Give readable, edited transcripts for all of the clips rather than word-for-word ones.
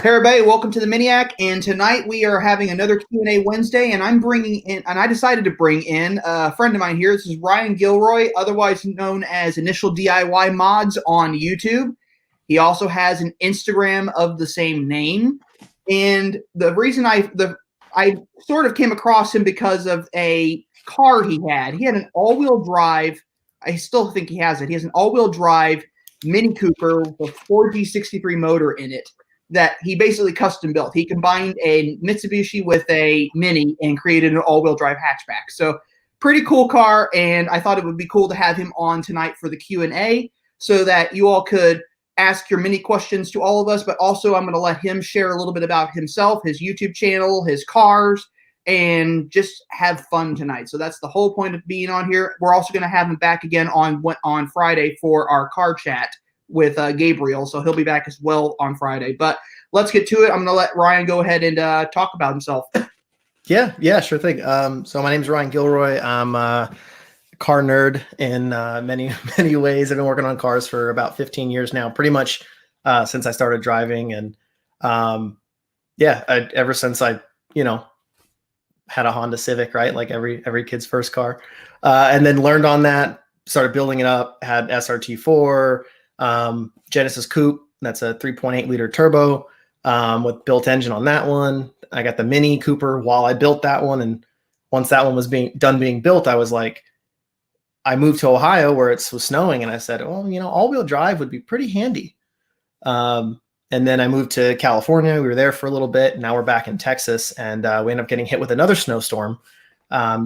Hey everybody, welcome to the Miniac, and tonight we are having another Q&A Wednesday, and I decided to bring in a friend of mine here. This is Ryan Gilroy, otherwise known as Initial DIY Mods on YouTube. He also has an Instagram of the same name, and the reason I sort of came across him because of a car he had. He had an all-wheel drive. I still think he has it. He has an all-wheel drive Mini Cooper with a 4G63 motor in it that he basically custom built. He combined a Mitsubishi with a Mini and created an all-wheel drive hatchback. So pretty cool car, and I thought it would be cool to have him on tonight for the Q&A so that you all could ask your mini questions to all of us, but also I'm going to let him share a little bit about himself, his YouTube channel, his cars, and just have fun tonight. So that's the whole point of being on here. We're also going to have him back again on Friday for our car chat with Gabriel, so he'll be back as well on Friday. But let's get to it. I'm going to let Ryan go ahead and talk about himself. Yeah, sure thing. So my name is Ryan Gilroy. I'm a car nerd in many ways. I've been working on cars for about 15 years now, pretty much since I started driving. And ever since I had a Honda Civic, right? Like every kid's first car. And then learned on that, started building it up, had SRT4, Genesis Coupe. That's a 3.8 liter turbo with built engine on that one. I got the Mini Cooper while I built that one. And once that one was done being built, I was like, I moved to Ohio where it was snowing. And I said, well, all-wheel drive would be pretty handy. And then I moved to California. We were there for a little bit. Now we're back in Texas, and we ended up getting hit with another snowstorm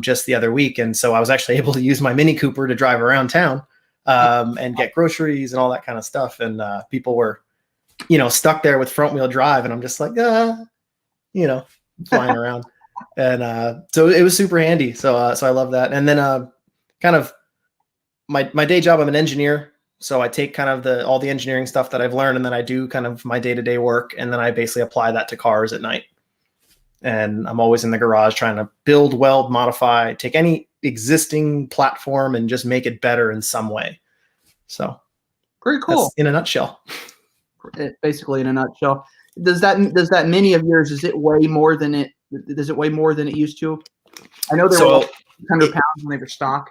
just the other week. And so I was actually able to use my Mini Cooper to drive around town and get groceries and all that kind of stuff. And people were, stuck there with front wheel drive. And I'm just like, flying around. And so it was super handy. So I love that. And then kind of my day job, I'm an engineer. So I take kind of all the engineering stuff that I've learned, and then I do kind of my day-to-day work. And then I basically apply that to cars at night. And I'm always in the garage trying to build, weld, modify, take any existing platform and just make it better in some way. So pretty cool. In a nutshell. Basically in a nutshell. Does that Mini of yours, does it weigh more than it used to? I know they were 100 pounds when they were stock.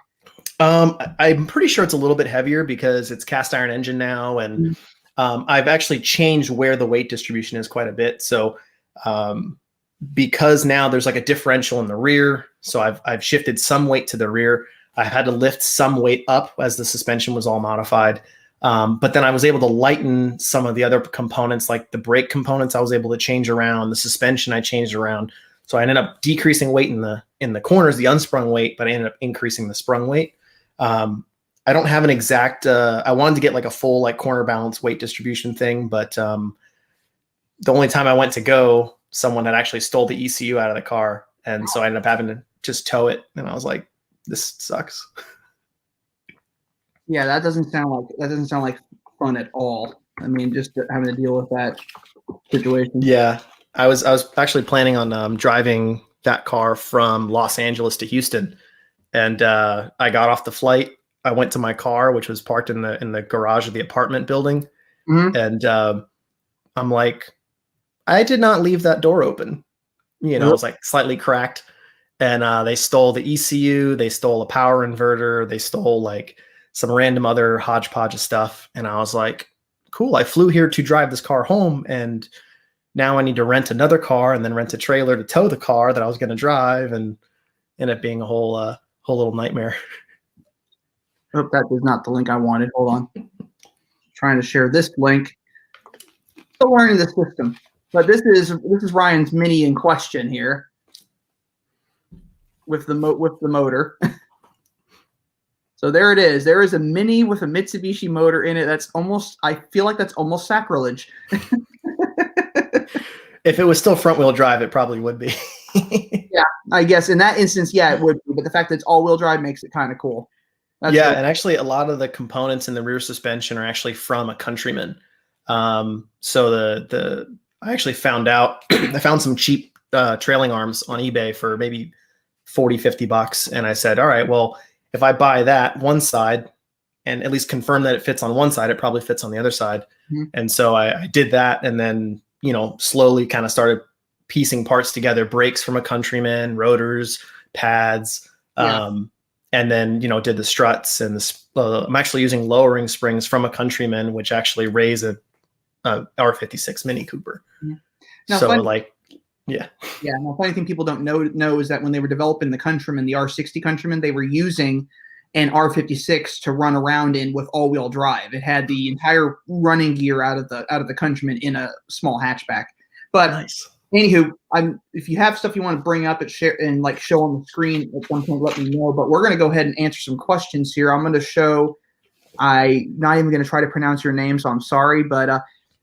I'm pretty sure it's a little bit heavier because it's cast iron engine now. And I've actually changed where the weight distribution is quite a bit. So because now there's like a differential in the rear. So I've shifted some weight to the rear. I had to lift some weight up as the suspension was all modified. But then I was able to lighten some of the other components, like the brake components I was able to change around, the suspension I changed around. So I ended up decreasing weight in the corners, the unsprung weight, but I ended up increasing the sprung weight. I don't have an exact, I wanted to get like a full like corner balance weight distribution thing, but the only time I went to go, someone had actually stole the ECU out of the car. And so I ended up having to just tow it. And I was like, this sucks. Yeah, that doesn't sound like fun at all. I mean, just having to deal with that situation. Yeah, I was actually planning on driving that car from Los Angeles to Houston, and I got off the flight. I went to my car, which was parked in the garage of the apartment building, and I'm like, I did not leave that door open. It was like slightly cracked, and they stole the ECU, they stole a power inverter, they stole like some random other hodgepodge of stuff. And I was like, cool, I flew here to drive this car home, and now I need to rent another car and then rent a trailer to tow the car that I was going to drive, and end up being a whole little nightmare. Oh, that is not the link I wanted. Hold on. Trying to share this link. Still learning the system. But this is Ryan's Mini in question here with the motor. So there it is. There is a Mini with a Mitsubishi motor in it. I feel like that's almost sacrilege. If it was still front wheel drive, it probably would be. Yeah, I guess in that instance, yeah, it would be. But the fact that it's all wheel drive makes it kind of cool. That's cool. And actually a lot of the components in the rear suspension are actually from a Countryman. So I actually found out, I found some cheap trailing arms on eBay for maybe $40-50. And I said, all right, well, if I buy that one side and at least confirm that it fits on one side, it probably fits on the other side. And so I did that. And then slowly kind of started piecing parts together, brakes from a Countryman, rotors, pads, and then, did the struts and I'm actually using lowering springs from a Countryman, which actually raise a R56 Mini Cooper. Now, so funny thing people don't know is that when they were developing the Countryman, the R60 Countryman, they were using an R56 to run around in with all-wheel drive. It had the entire running gear out of the Countryman in a small hatchback. But nice. Anywho, if you have stuff you want to bring up and share and like show on the screen at some point, let me know. But we're going to go ahead and answer some questions here. I'm going to show. I'm not even going to try to pronounce your name, so I'm sorry. But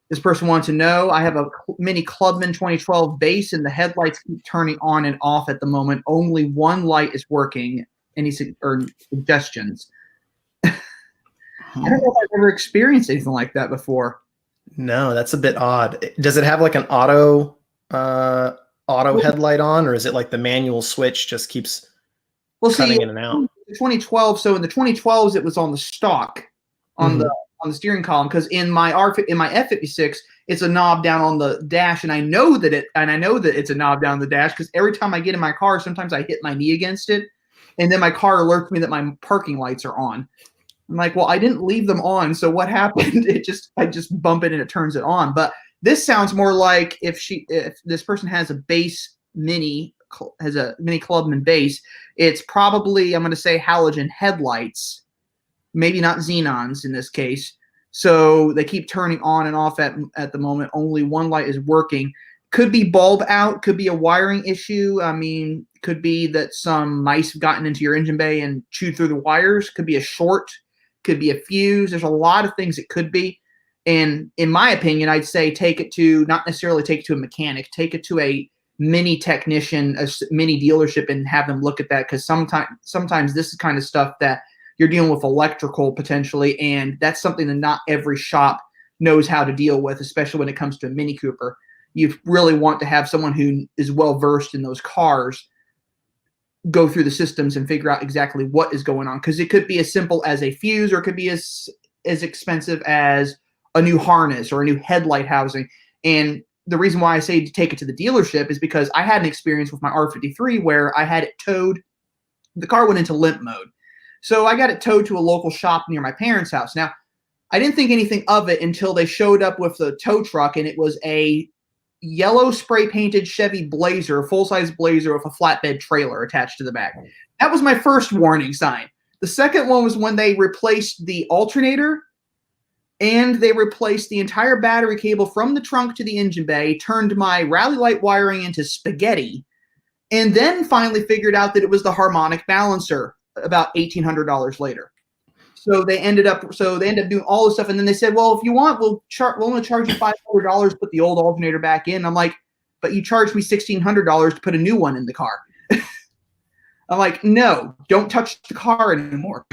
this person wants to know: I have a Mini Clubman 2012 base, and the headlights keep turning on and off at the moment. Only one light is working. Any suggestions? I don't know if I've ever experienced anything like that before. No, that's a bit odd. Does it have like an auto headlight on, or is it like the manual switch just keeps cutting in and out? 2012. So in the 2012s, it was on the stock on the steering column, because in my F56, it's a knob down on the dash, and I know that it's a knob down the dash because every time I get in my car, sometimes I hit my knee against it, and then my car alerts me that my parking lights are on. I'm like, well, I didn't leave them on, so what happened? I just bump it and it turns it on. But this sounds more like if this person has a Mini Clubman base, it's probably, I'm going to say, halogen headlights, maybe not xenons in this case. So they keep turning on and off at the moment. Only one light is working. Could be bulb out, could be a wiring issue. I mean, could be that some mice have gotten into your engine bay and chewed through the wires. Could be a short, could be a fuse. There's a lot of things it could be. And in my opinion, I'd say not necessarily take it to a mechanic, take it to a mini technician, a mini dealership, and have them look at that. Because sometimes this is kind of stuff that you're dealing with electrical potentially, and that's something that not every shop knows how to deal with, especially when it comes to a Mini Cooper. You really want to have someone who is well versed in those cars go through the systems and figure out exactly what is going on, because it could be as simple as a fuse, or it could be as expensive as a new harness or a new headlight housing. And the reason why I say to take it to the dealership is because I had an experience with my R53 where I had it towed. The car went into limp mode. So I got it towed to a local shop near my parents' house. Now, I didn't think anything of it until they showed up with the tow truck, and it was a yellow spray-painted Chevy Blazer, full-size Blazer with a flatbed trailer attached to the back. That was my first warning sign. The second one was when they replaced the alternator, and they replaced the entire battery cable from the trunk to the engine bay, turned my rally light wiring into spaghetti, and then finally figured out that it was the harmonic balancer about $1,800 later. So they ended up doing all this stuff, and then they said, well, if you want, we'll only charge you $500 to put the old alternator back in. I'm like, but you charged me $1,600 to put a new one in the car. I'm like, no, don't touch the car anymore.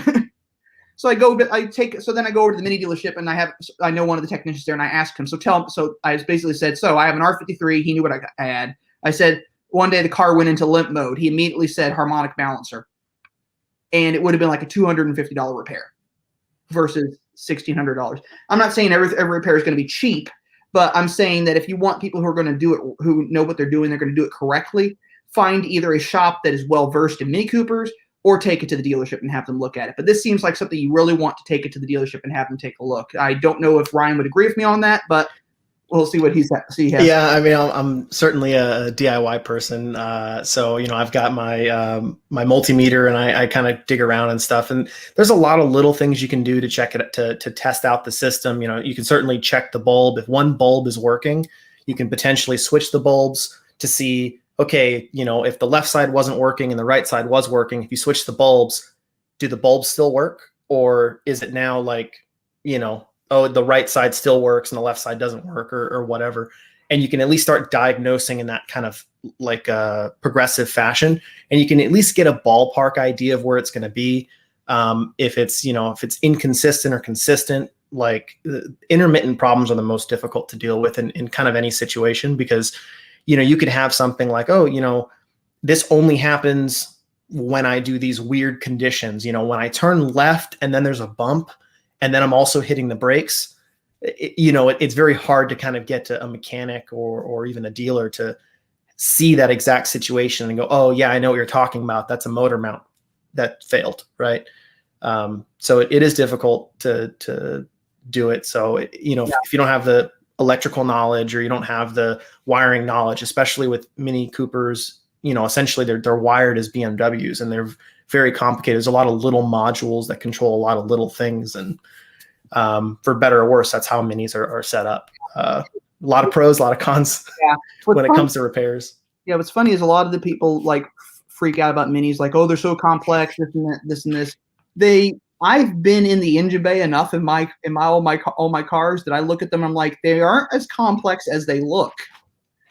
So then I go over to the Mini dealership, and I know one of the technicians there, and I asked him, so I basically said, so I have an R53. He knew what I had. I said, one day the car went into limp mode. He immediately said harmonic balancer, and it would have been like a $250 repair versus $1,600. I'm not saying every repair is going to be cheap, but I'm saying that if you want people who are going to do it, who know what they're doing, they're going to do it correctly, find either a shop that is well versed in Mini Coopers, or take it to the dealership and have them look at it. But this seems like something you really want to take it to the dealership and have them take a look. I don't know if Ryan would agree with me on that, but we'll see what he has. Yeah, I mean, I'm certainly a DIY person. So, I've got my my multimeter, and I kind of dig around and stuff. And there's a lot of little things you can do to check it, to test out the system. You can certainly check the bulb. If one bulb is working, you can potentially switch the bulbs to see, okay, if the left side wasn't working and the right side was working, if you switch the bulbs, do the bulbs still work? Or is it now like, oh, the right side still works and the left side doesn't work, or whatever. And you can at least start diagnosing in that kind of like a progressive fashion. And you can at least get a ballpark idea of where it's going to be. If it's inconsistent or consistent, like intermittent problems are the most difficult to deal with in kind of any situation, because you could have something like, oh, this only happens when I do these weird conditions, when I turn left and then there's a bump and then I'm also hitting the brakes. it's very hard to kind of get to a mechanic or even a dealer to see that exact situation and go, oh yeah, I know what you're talking about. That's a motor mount that failed, right? So it is difficult to do it. So, if you don't have the electrical knowledge or you don't have the wiring knowledge, especially with Mini Coopers, essentially they're wired as BMWs and they're very complicated. There's a lot of little modules that control a lot of little things. And for better or worse, that's how Minis are set up. A lot of pros, a lot of cons when it comes to repairs. Yeah, what's funny is a lot of the people like freak out about Minis, like, oh, they're so complex, this and this. I've been in the engine bay enough in all my cars that I look at them, I'm like, they aren't as complex as they look.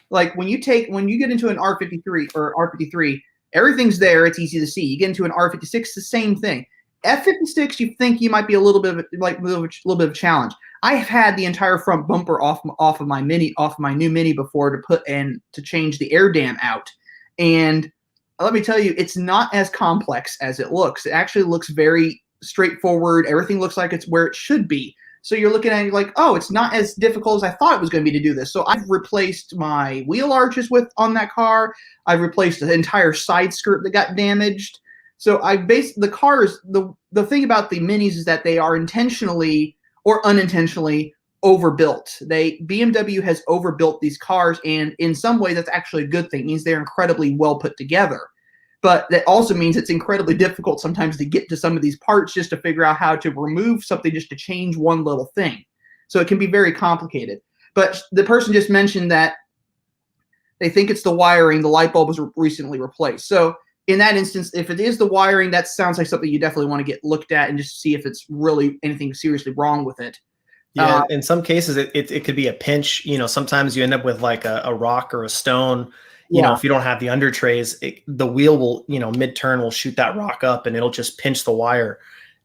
Like when you get into an R53 or R53, everything's there, it's easy to see. You get into an R56, the same thing. F56, you think you might be a little bit of a challenge. I have had the entire front bumper off of my new Mini before to change the air dam out, and let me tell you, it's not as complex as it looks. It actually looks very straightforward. Everything looks like it's where it should be. So you're looking at it like, oh, it's not as difficult as I thought it was going to be to do this. So I've replaced my wheel arches on that car. I've replaced the entire side skirt that got damaged. So I based the cars. The thing about the Minis is that they are intentionally or unintentionally overbuilt. BMW has overbuilt these cars, and in some way that's actually a good thing. It means they're incredibly well put together. But that also means it's incredibly difficult sometimes to get to some of these parts just to figure out how to remove something, just to change one little thing. So it can be very complicated. But the person just mentioned that they think it's the wiring. The light bulb was recently replaced. So in that instance, if it is the wiring, that sounds like something you definitely want to get looked at and just see if it's really anything seriously wrong with it. Yeah, in some cases it could be a pinch. Sometimes you end up with like a rock or a stone. If you don't have the under trays, the wheel will, mid-turn will shoot that rock up and it'll just pinch the wire.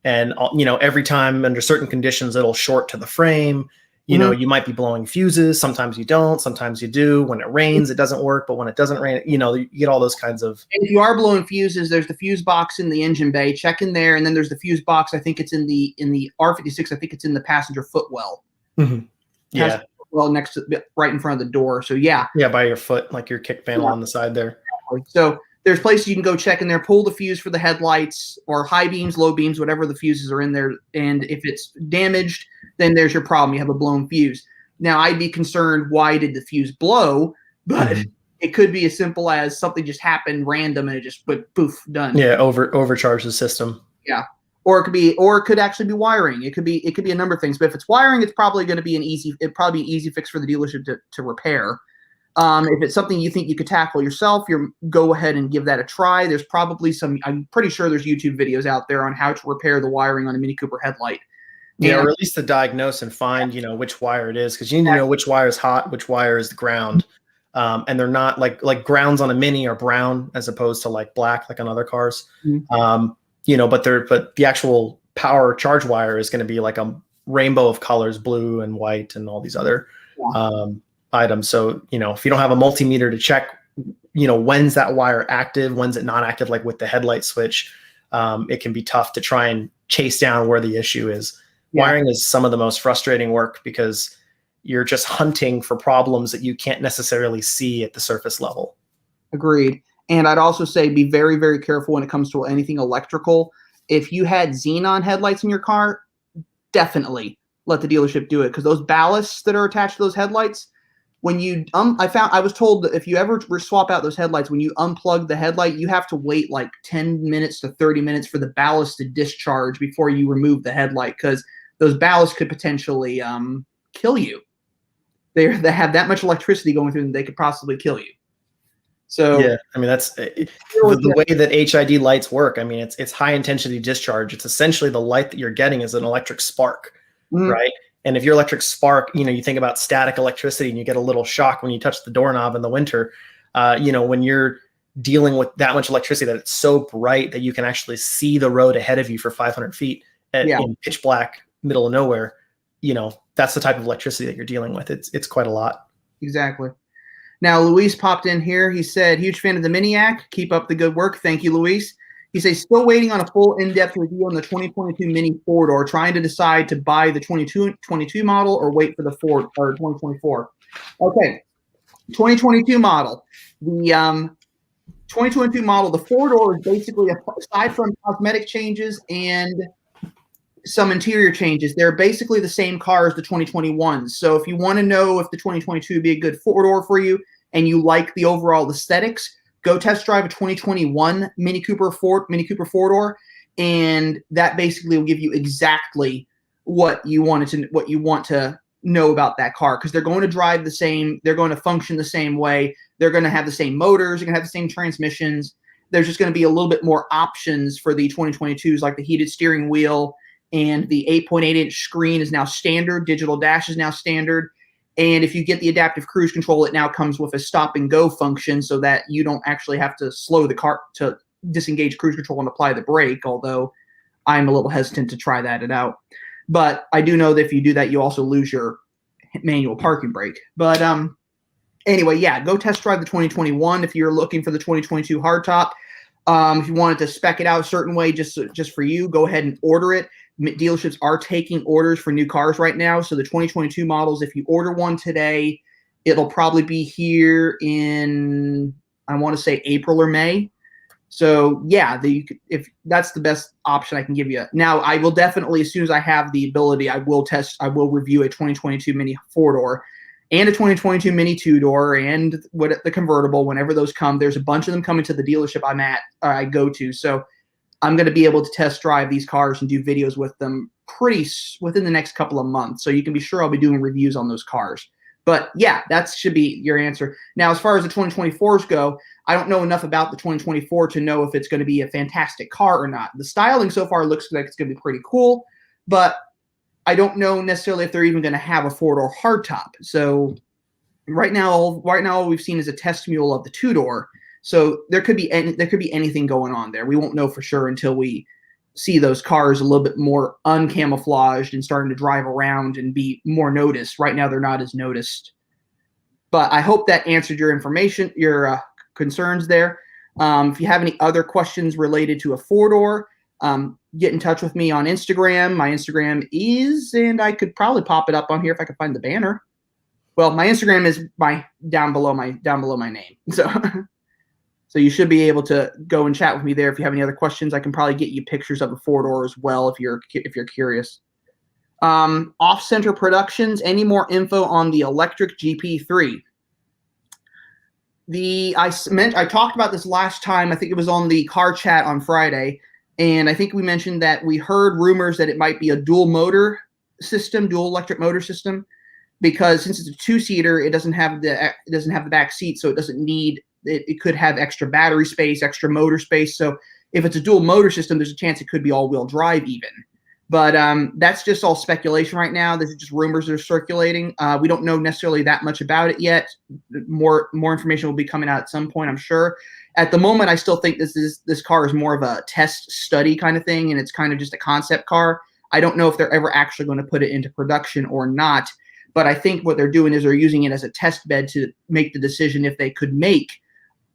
And, every time under certain conditions, it'll short to the frame. You might be blowing fuses. Sometimes you don't. Sometimes you do. When it rains, it doesn't work. But when it doesn't rain, you get all those kinds of. And if you are blowing fuses, there's the fuse box in the engine bay. Check in there. And then there's the fuse box. I think it's in the R56. I think it's in the passenger footwell. Mm-hmm. Yeah. Well, right in front of the door. So yeah, by your foot, like your kick panel on the side there. So there's places you can go check in there, pull the fuse for the headlights or high beams, low beams, whatever the fuses are in there. And if it's damaged, then there's your problem. You have a blown fuse. Now I'd be concerned, why did the fuse blow? But it could be as simple as something just happened random and it just poof, done. Yeah, overcharge the system. Yeah. Or it could actually be wiring. It could be a number of things. But if it's wiring, it's probably going to be an easy fix for the dealership to repair. If it's something you think you could tackle yourself, go ahead and give that a try. There's probably I'm pretty sure there's YouTube videos out there on how to repair the wiring on a Mini Cooper headlight. Yeah, or at least to diagnose and find, which wire it is, because you need to know which wire is hot, which wire is the ground. And they're not like grounds on a Mini are brown as opposed to like black, like on other cars. Mm-hmm. But the actual power charge wire is going to be like a rainbow of colors, blue and white and all these other items. So, if you don't have a multimeter to check, when's that wire active, when's it not active, like with the headlight switch, it can be tough to try and chase down where the issue is. Yeah. Wiring is some of the most frustrating work because you're just hunting for problems that you can't necessarily see at the surface level. Agreed. And I'd also say be very, very careful when it comes to anything electrical. If you had xenon headlights in your car, definitely let the dealership do it, because those ballasts that are attached to those headlights, when you I was told that if you ever swap out those headlights, when you unplug the headlight, you have to wait like 10 minutes to 30 minutes for the ballast to discharge before you remove the headlight, because those ballasts could potentially kill you. They have that much electricity going through them, they could possibly kill you. So yeah, I mean, that's the way that HID lights work. I mean, it's high intensity discharge. It's essentially the light that you're getting is an electric spark, right? And if your electric spark, you think about static electricity and you get a little shock when you touch the doorknob in the winter, when you're dealing with that much electricity that it's so bright that you can actually see the road ahead of you for 500 feet in pitch black, middle of nowhere, that's the type of electricity that you're dealing with. It's quite a lot. Exactly. Now, Luis popped in here. He said, huge fan of the Miniac. Keep up the good work. Thank you, Luis. He says, still waiting on a full in-depth review on the 2022 Mini four-door, trying to decide to buy the 22 model or wait for the 2024. Okay, 2022 model. The 2022 model, the four-door is basically, aside from cosmetic changes and some interior changes, they're basically the same car as the 2021s. So if you want to know if the 2022 would be a good four-door for you and you like the overall aesthetics, go test drive a 2021 Mini Cooper four-door, and that basically will give you exactly what you want to know about that car, because they're going to drive the same, they're going to function the same way, they're going to have the same motors, they're going to have the same transmissions. There's just going to be a little bit more options for the 2022s, like the heated steering wheel, and the 8.8-inch screen is now standard. Digital dash is now standard. And if you get the adaptive cruise control, it now comes with a stop and go function so that you don't actually have to slow the car to disengage cruise control and apply the brake, although I'm a little hesitant to try that out. But I do know that if you do that, you also lose your manual parking brake. But anyway, yeah, go test drive the 2021 if you're looking for the 2022 hardtop. If you wanted to spec it out a certain way just for you, go ahead and order it. Dealerships are taking orders for new cars right now. So the 2022 models, if you order one today, it'll probably be here in, I want to say, April or May. So yeah, if that's the best option I can give you. Now, I will definitely, as soon as I have the ability, I will review a 2022 Mini four-door and a 2022 Mini two-door and the convertible whenever those come. There's a bunch of them coming to the dealership I go to. So I'm going to be able to test drive these cars and do videos with them within the next couple of months. So you can be sure I'll be doing reviews on those cars. But yeah, that should be your answer. Now, as far as the 2024s go, I don't know enough about the 2024 to know if it's going to be a fantastic car or not. The styling so far looks like it's going to be pretty cool, but I don't know necessarily if they're even going to have a four-door hardtop. So right now all we've seen is a test mule of the two-door. So there could be anything going on there. We won't know for sure until we see those cars a little bit more uncamouflaged and starting to drive around and be more noticed. Right now, they're not as noticed. But I hope that answered your concerns there. If you have any other questions related to a four-door, get in touch with me on Instagram. My Instagram is, and I could probably pop it up on here if I could find the banner. Well, my Instagram is down below my name. So you should be able to go and chat with me there. If you have any other questions, I can probably get you pictures of the four-door as well if you're curious. Off-center Productions, any more info on the electric GP3? I talked about this last time. I think it was on the car chat on Friday, and I think we mentioned that we heard rumors that it might be a dual electric motor system, because since it's a two-seater, it doesn't have the back seat, so it doesn't need. It could have extra battery space, extra motor space. So if it's a dual motor system, there's a chance it could be all-wheel drive even. But that's just all speculation right now. This is just rumors that are circulating. We don't know necessarily that much about it yet. More information will be coming out at some point, I'm sure. At the moment, I still think this car is more of a test study kind of thing, and it's kind of just a concept car. I don't know if they're ever actually going to put it into production or not. But I think what they're doing is they're using it as a test bed to make the decision if they could make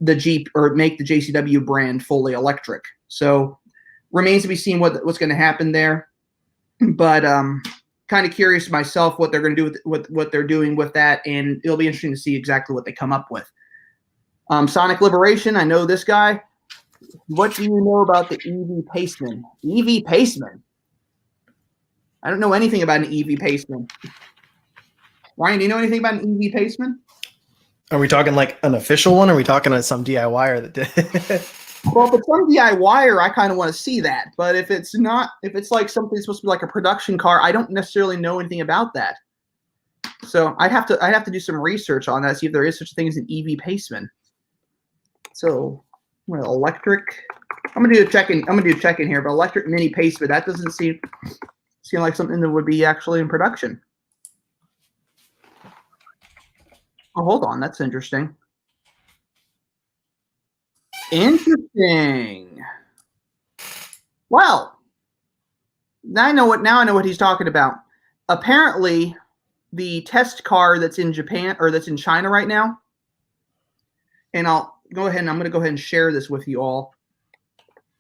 the Jeep or make the JCW brand fully electric. So remains to be seen what's going to happen there. But kind of curious myself what they're going to do with what they're doing with that, and it'll be interesting to see exactly what they come up with. Sonic Liberation, I know this guy. What do you know about the EV Paceman? EV Paceman? I don't know anything about an EV Paceman. Ryan, do you know anything about an EV Paceman? Are we talking like an official one? Or are we talking to some DIYer that did? Well, if it's some DIYer, I kind of want to see that. But if it's not, if it's like something supposed to be like a production car, I don't necessarily know anything about that. So I'd have to do some research on that, see if there is such a thing as an EV Paceman. So, well, electric. I'm gonna do a check-in here, but electric mini Paceman, that doesn't seem like something that would be actually in production. Oh, hold on, that's interesting. Interesting. Well, now I know what he's talking about. Apparently, the test car that's in Japan or that's in China right now, and I'm going to go ahead and share this with you all.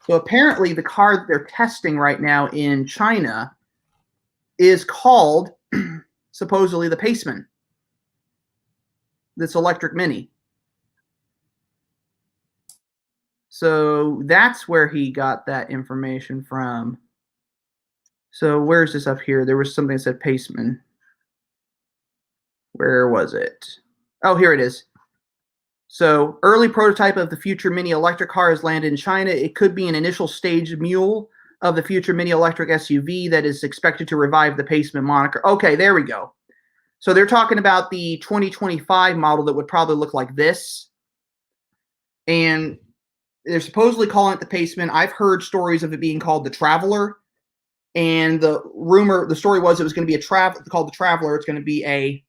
So apparently the car that they're testing right now in China is called supposedly the Paceman. This electric Mini. So that's where he got that information from. So where's this up here? There was something that said Paceman. Where was it? Oh, here it is. So early prototype of the future Mini electric car has landed in China. It could be an initial stage mule of the future Mini electric SUV that is expected to revive the Paceman moniker. Okay, there we go. So they're talking about the 2025 model that would probably look like this. And they're supposedly calling it the Paceman. I've heard stories of it being called the Traveler. And the story was it was going to be called the Traveler. It's going to be a.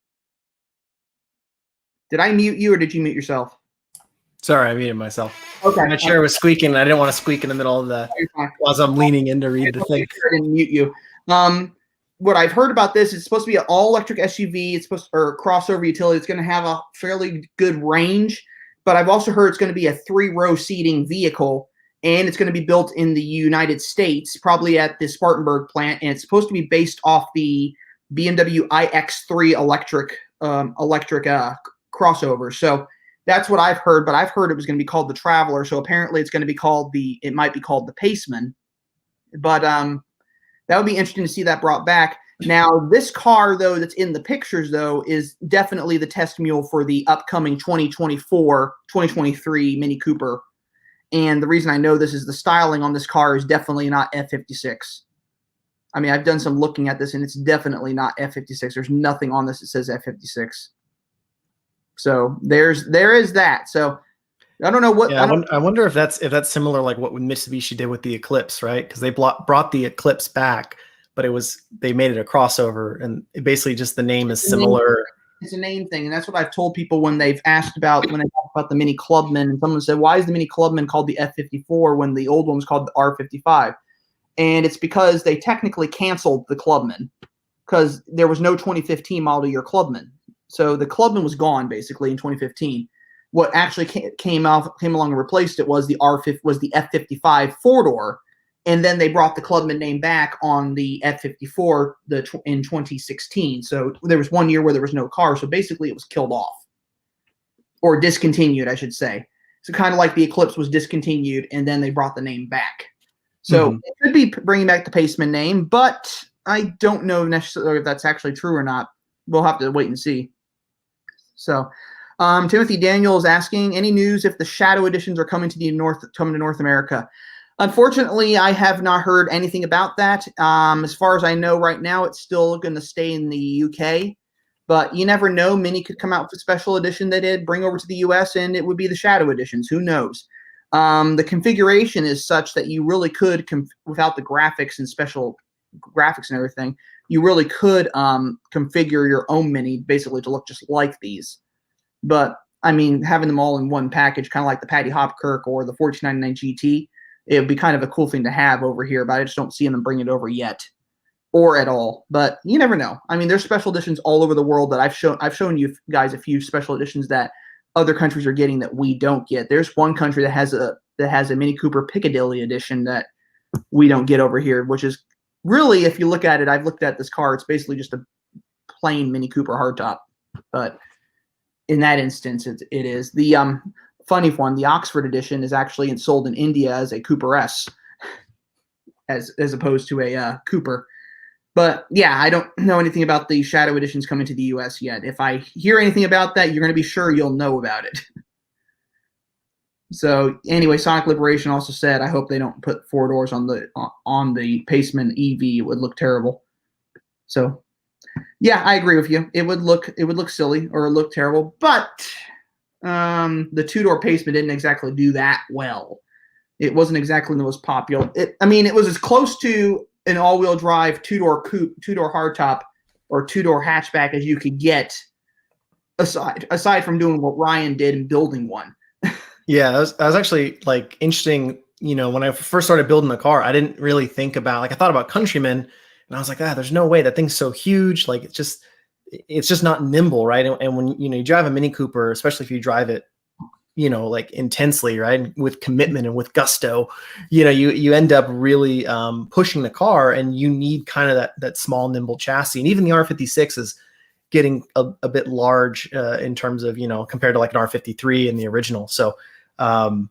Did I mute you or did you mute yourself? Sorry, I muted myself. Okay. My chair was squeaking, and I didn't want to squeak in the middle of the while I'm leaning in to read the thing. I didn't mute you. What I've heard about this is it's supposed to be an all-electric SUV. It's supposed or crossover utility. It's going to have a fairly good range, but I've also heard it's going to be a 3-row seating vehicle, and it's going to be built in the United States, probably at the Spartanburg plant, and it's supposed to be based off the BMW iX3 electric crossover. So that's what I've heard, but I've heard it was going to be called the Traveler. So apparently it's going to be called it might be called the Paceman. But that would be interesting to see that brought back. Now, this car, though, that's in the pictures, though, is definitely the test mule for the upcoming 2023 Mini Cooper. And the reason I know this is the styling on this car is definitely not F56. I mean, I've done some looking at this, and it's definitely not F56. There's nothing on this that says F56. So there is that. So I don't know what. Yeah, I wonder if that's similar, like what Mitsubishi did with the Eclipse, right? Because they brought the Eclipse back, but they made it a crossover, and basically just the name is similar. It's a name thing, and that's what I've told people when they've asked about when I talk about the Mini Clubman, and someone said, "Why is the Mini Clubman called the F54 when the old one was called the R55?" And it's because they technically canceled the Clubman because there was no 2015 model year Clubman. So the Clubman was gone basically in 2015. What actually came along and replaced it was the F55 4-door, and then they brought the Clubman name back on the F54 in 2016. So there was 1 year where there was no car. So basically it was killed off or discontinued, I should say. So kind of like the Eclipse was discontinued, and then they brought the name back. So it could be bringing back the Paceman name, but I don't know necessarily if that's actually true or not. We'll have to wait and see. So, Timothy Daniel is asking, any news if the Shadow editions are coming to North America? Unfortunately, I have not heard anything about that. As far as I know right now, it's still going to stay in the UK. But you never know. Mini could come out with a special edition that it bring over to the US, and it would be the Shadow editions. Who knows? The configuration is such that you really could, without the graphics and special graphics and everything, you really could configure your own Mini basically to look just like these. But, I mean, having them all in one package, kind of like the Patty Hopkirk or the 1499 GT, it would be kind of a cool thing to have over here, but I just don't see them bring it over yet or at all. But you never know. I mean, there's special editions all over the world that I've shown you guys a few special editions that other countries are getting that we don't get. There's one country that has a Mini Cooper Piccadilly edition that we don't get over here, which is really, if you look at it, I've looked at this car, it's basically just a plain Mini Cooper hardtop. But in that instance, it is. The funny one, the Oxford edition, is actually sold in India as a Cooper S, as opposed to a Cooper. But yeah, I don't know anything about the Shadow editions coming to the US yet. If I hear anything about that, you're going to be sure you'll know about it. So anyway, Sonic Liberation also said, I hope they don't put 4 doors on the Paceman EV. It would look terrible. So yeah, I agree with you. It would look silly or look terrible, but the 2-door Paceman didn't exactly do that well. It wasn't exactly the most popular. It was as close to an all-wheel drive 2-door coupe, 2-door hardtop, or 2-door hatchback as you could get, aside from doing what Ryan did and building one. Yeah, that was actually like interesting. You know, when I first started building the car, I didn't really think about, like, I thought about Countryman, and I was like, there's no way, that thing's so huge. Like, it's just not nimble, right? And when you drive a Mini Cooper, especially if you drive it like intensely, right, with commitment and with gusto, you end up really pushing the car, and you need kind of that small, nimble chassis. And even the R56 is getting a bit large in terms of, compared to like an R53 in the original. So having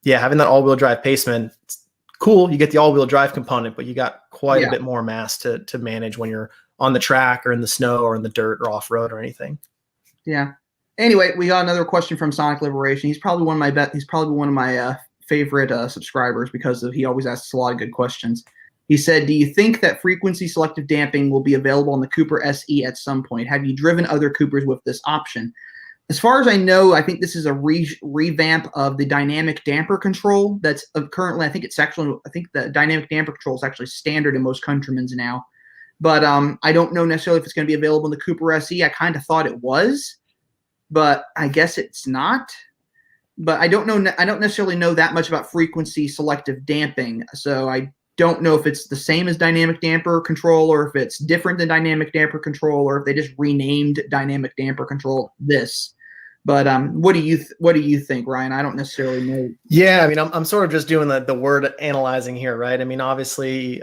that all-wheel drive Paceman, it's cool. You get the all-wheel drive component, but you got quite a bit more mass to manage when you're on the track or in the snow or in the dirt or off-road or anything. Yeah. Anyway, we got another question from Sonic Liberation. He's probably one of my favorite subscribers because he always asks a lot of good questions. He said, "Do you think that frequency selective damping will be available on the Cooper SE at some point? Have you driven other Coopers with this option?" As far as I know, I think this is a revamp of the dynamic damper control. That's currently, I think the dynamic damper control is actually standard in most Countryman's now. But I don't know necessarily if it's going to be available in the Cooper SE. I kind of thought it was, but I guess it's not. But I don't know. I don't necessarily know that much about frequency selective damping, so I don't know if it's the same as dynamic damper control, or if it's different than dynamic damper control, or if they just renamed dynamic damper control this. But what do you think, Ryan? I don't necessarily know. Yeah, I mean, I'm sort of just doing the word analyzing here, right? I mean, obviously,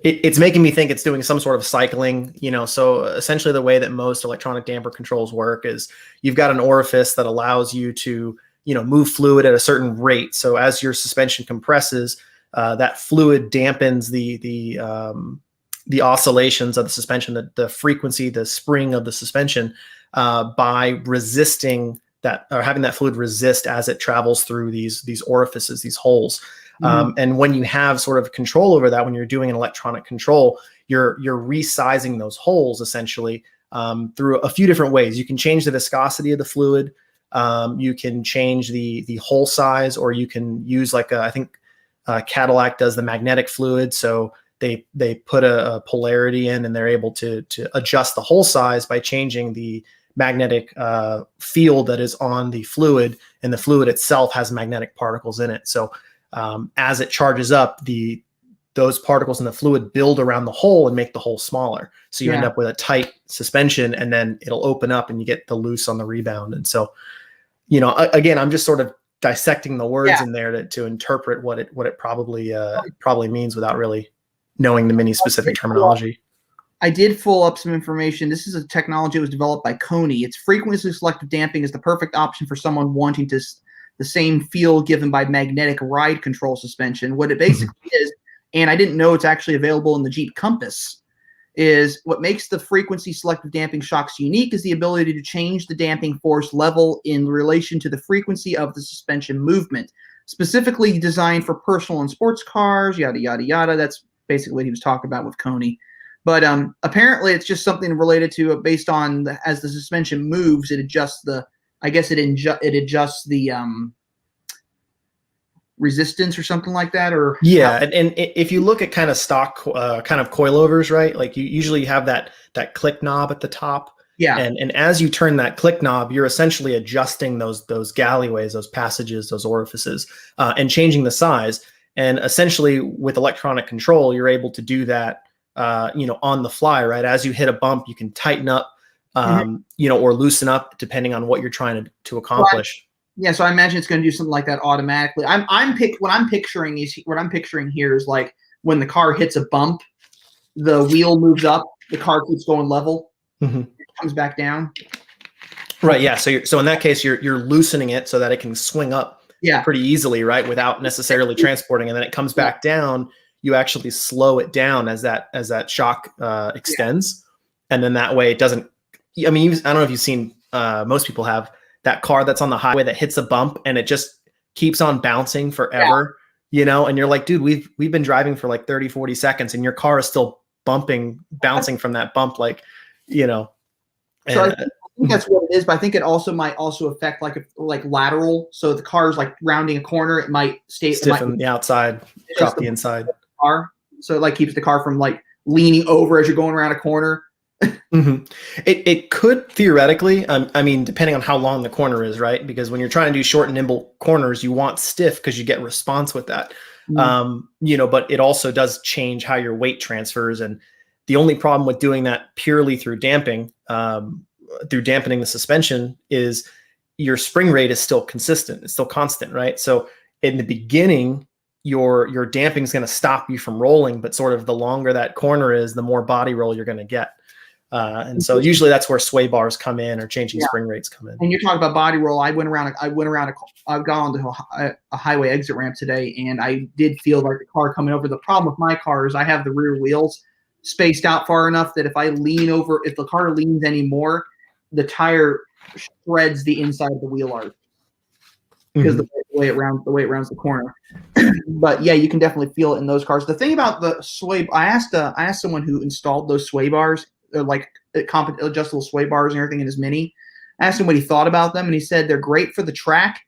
it's making me think it's doing some sort of cycling, So essentially, the way that most electronic damper controls work is you've got an orifice that allows you to, move fluid at a certain rate. So as your suspension compresses, that fluid dampens the oscillations of the suspension, the frequency, the spring of the suspension, by resisting that, or having that fluid resist as it travels through these orifices, these holes. And when you have sort of control over that, when you're doing an electronic control, you're resizing those holes essentially through a few different ways. You can change the viscosity of the fluid. You can change the hole size, or you can use I think Cadillac does the magnetic fluid. So they put a polarity in, and they're able to adjust the hole size by changing the magnetic field that is on the fluid, and the fluid itself has magnetic particles in it. So as it charges up, those particles in the fluid build around the hole and make the hole smaller. So you end up with a tight suspension, and then it'll open up and you get the loose on the rebound. And so, again, I'm just sort of dissecting the words in there to interpret what it probably means without really knowing the Mini specific terminology. I did pull up some information. This is a technology that was developed by Coney. Its frequency selective damping is the perfect option for someone wanting the same feel given by magnetic ride control suspension. What it basically is, and I didn't know it's actually available in the Jeep Compass, is what makes the frequency selective damping shocks unique is the ability to change the damping force level in relation to the frequency of the suspension movement, specifically designed for personal and sports cars, yada, yada, yada. That's basically what he was talking about with Coney. But apparently it's just something related to based on as the suspension moves, it adjusts the resistance or something like that. Or and if you look at kind of stock kind of coilovers, right? Like you usually have that click knob at the top. Yeah. And as you turn that click knob, you're essentially adjusting those galleyways, those passages, those orifices, and changing the size. And essentially with electronic control, you're able to do that on the fly, right? As you hit a bump, you can tighten up, or loosen up depending on what you're trying to accomplish. Right. Yeah, so I imagine it's going to do something like that automatically. What I'm picturing here is like when the car hits a bump, the wheel moves up, the car keeps going level, it comes back down. Right. Yeah. So in that case, you're loosening it so that it can swing up pretty easily, right, without necessarily transporting, and then it comes back down. You actually slow it down as that shock extends, and then that way it doesn't. I mean, I don't know if you've seen. Most people have that car that's on the highway that hits a bump and it just keeps on bouncing forever, and you're like, dude, we've been driving for like 30, 40 seconds, and your car is still bouncing from that bump, like. So I think that's what it is, but I think it also might affect like lateral. So the car's like rounding a corner, it might stiffen the outside, drop the inside. Car, so it like keeps the car from like leaning over as you're going around a corner. It could theoretically, I mean, depending on how long the corner is, right? Because when you're trying to do short and nimble corners, you want stiff because you get response with that. But it also does change how your weight transfers. And the only problem with doing that purely through damping, through dampening the suspension is, your spring rate is still consistent. It's still constant, right? So in the beginning, your damping is going to stop you from rolling, but sort of the longer that corner is, the more body roll you're going to get. And so usually that's where sway bars come in, or changing spring rates come in. And you're talking about body roll. I got onto a highway exit ramp today, and I did feel like the car coming over. The problem with my car is I have the rear wheels spaced out far enough that if the car leans anymore, the tire shreds the inside of the wheel arch because the way it rounds the corner. But yeah, you can definitely feel it in those cars. The thing about the sway, I asked someone who installed those sway bars, like adjustable sway bars and everything in his Mini. I asked him what he thought about them, and he said they're great for the track.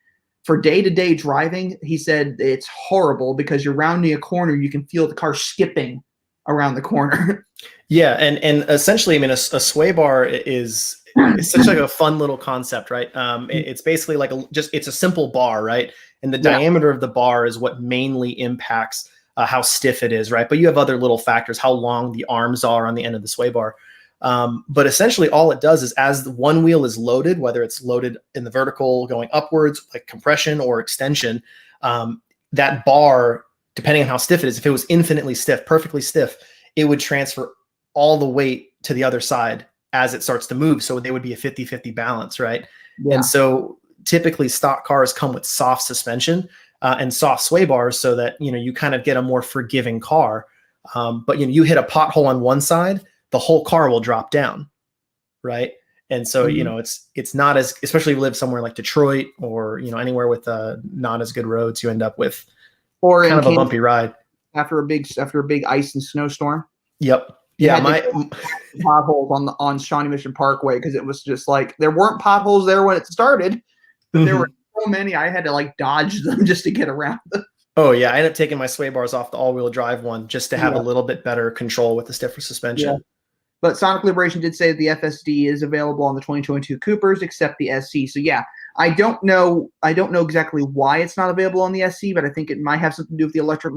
For day-to-day driving, he said it's horrible because you're rounding a corner, you can feel the car skipping around the corner. Yeah, and essentially, I mean, a sway bar is such like a fun little concept, right? It's basically like it's a simple bar, right? And the diameter of the bar is what mainly impacts how stiff it is, right? But you have other little factors, how long the arms are on the end of the sway bar. But essentially all it does is, as the one wheel is loaded, whether it's loaded in the vertical going upwards, like compression or extension, that bar, depending on how stiff it is, if it was infinitely stiff, perfectly stiff, it would transfer all the weight to the other side as it starts to move. So they would be a 50-50 balance, right? Yeah. And so typically stock cars come with soft suspension and soft sway bars so that, you kind of get a more forgiving car. But you hit a pothole on one side, the whole car will drop down, right? And so, it's not as, especially if you live somewhere like Detroit or, anywhere with not as good roads, you end up with kind of a bumpy ride. After a big ice and snowstorm. Yep. Yeah. Potholes on Shawnee Mission Parkway, because it was just like, there weren't potholes there when it started, but there were so many, I had to like dodge them just to get around them. Oh yeah. I ended up taking my sway bars off the all-wheel drive one just to have a little bit better control with the stiffer suspension. Yeah. But Sonic Liberation did say that the FSD is available on the 2022 Coopers, except the SC. So yeah, I don't know exactly why it's not available on the SC, but I think it might have something to do with the electric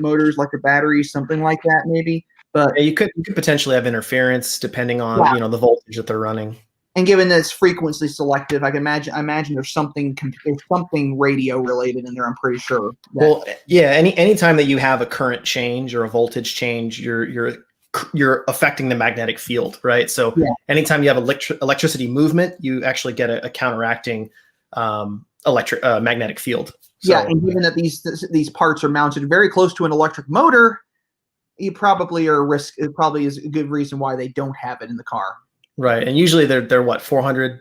motors, electric batteries, something like that, maybe. But yeah, you could potentially have interference depending on the voltage that they're running. And given that it's frequency selective, I imagine there's something radio related in there. I'm pretty sure. Well, yeah. Anytime that you have a current change or a voltage change, you're affecting the magnetic field, right? So anytime you have electricity movement, you actually get a counteracting magnetic field. So, yeah, and given that these parts are mounted very close to an electric motor, you probably are risk. It probably is a good reason why they don't have it in the car. Right, and usually they're what 400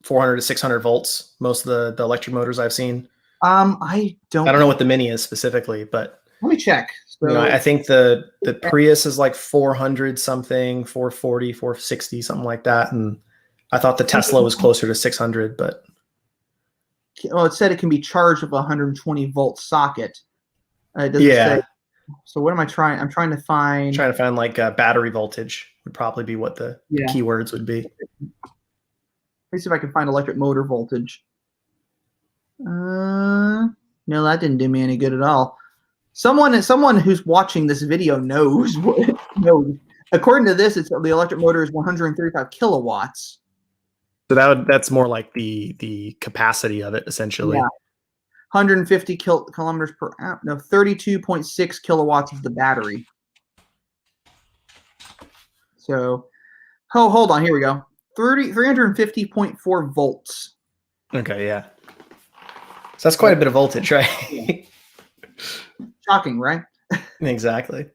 to 600 volts. Most of the electric motors I've seen. I don't know what the Mini is specifically, but let me check. So, I think the Prius is like 400 something, 440, 460, something like that. And I thought the Tesla was closer to 600, but. Well, it said it can be charged with a 120 volt socket. It doesn't say. So what am I trying? I'm trying to find. Like battery voltage would probably be what the keywords would be. Let me see if I can find electric motor voltage. No, that didn't do me any good at all. Someone who's watching this video knows. According to this, the electric motor is 135 kilowatts. So that's more like the capacity of it, essentially. Yeah. 150 kilometers per hour. No, 32.6 kilowatts of the battery. So, hold on. Here we go. 350.4 volts. Okay, yeah. So that's quite a bit of voltage, right? Shocking, right? Exactly.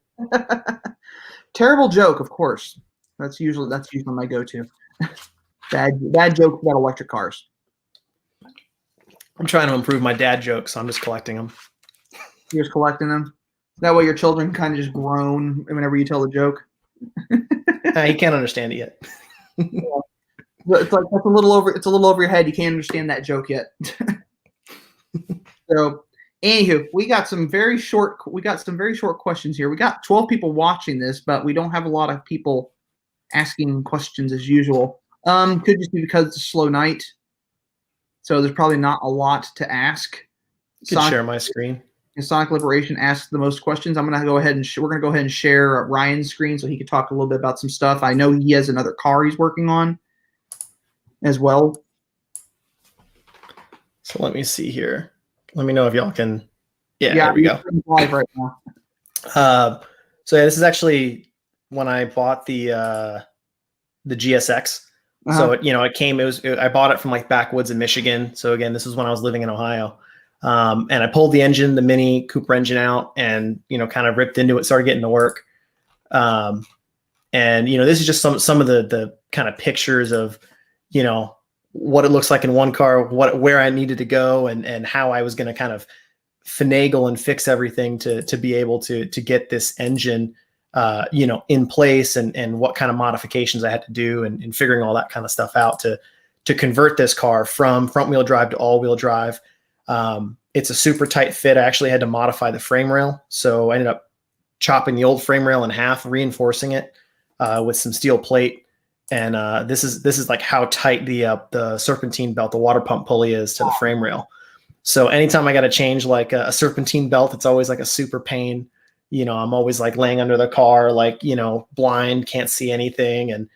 Terrible joke, of course. That's usually my go-to. Bad joke about electric cars. I'm trying to improve my dad jokes, so I'm just collecting them. You're just collecting them? That way your children kind of just groan whenever you tell the joke? He can't understand it yet. It's like it's a little over your head. You can't understand that joke yet. So, anywho, we got some very short questions here. We got 12 people watching this, but we don't have a lot of people asking questions as usual. Could just be because it's a slow night. So there's probably not a lot to ask. You can share my screen. Sonic Liberation asks the most questions. I'm going to go ahead and we're going to go ahead and share Ryan's screen so he can talk a little bit about some stuff. I know he has another car he's working on as well. So let me see here. Let me know if y'all can. Yeah, Yeah, there we go. live right now. So yeah, this is actually when I bought the GSX. So it came. I bought it from like backwoods in Michigan. So again, this is when I was living in Ohio, and I pulled the Mini Cooper engine out, and kind of ripped into it, started getting to work. And this is just some of the kind of pictures of what it looks like in one car, where I needed to go, and how I was going to kind of finagle and fix everything to be able to get this engine in place, and what kind of modifications I had to do, and figuring all that kind of stuff out to convert this car from front wheel drive to all wheel drive. It's a super tight fit. I actually had to modify the frame rail. So I ended up chopping the old frame rail in half, reinforcing it with some steel plate. And this is like how tight the serpentine belt, the water pump pulley is to the frame rail. So anytime I got to change like a serpentine belt, it's always like a super pain. I'm always like laying under the car, like, blind, can't see anything. And,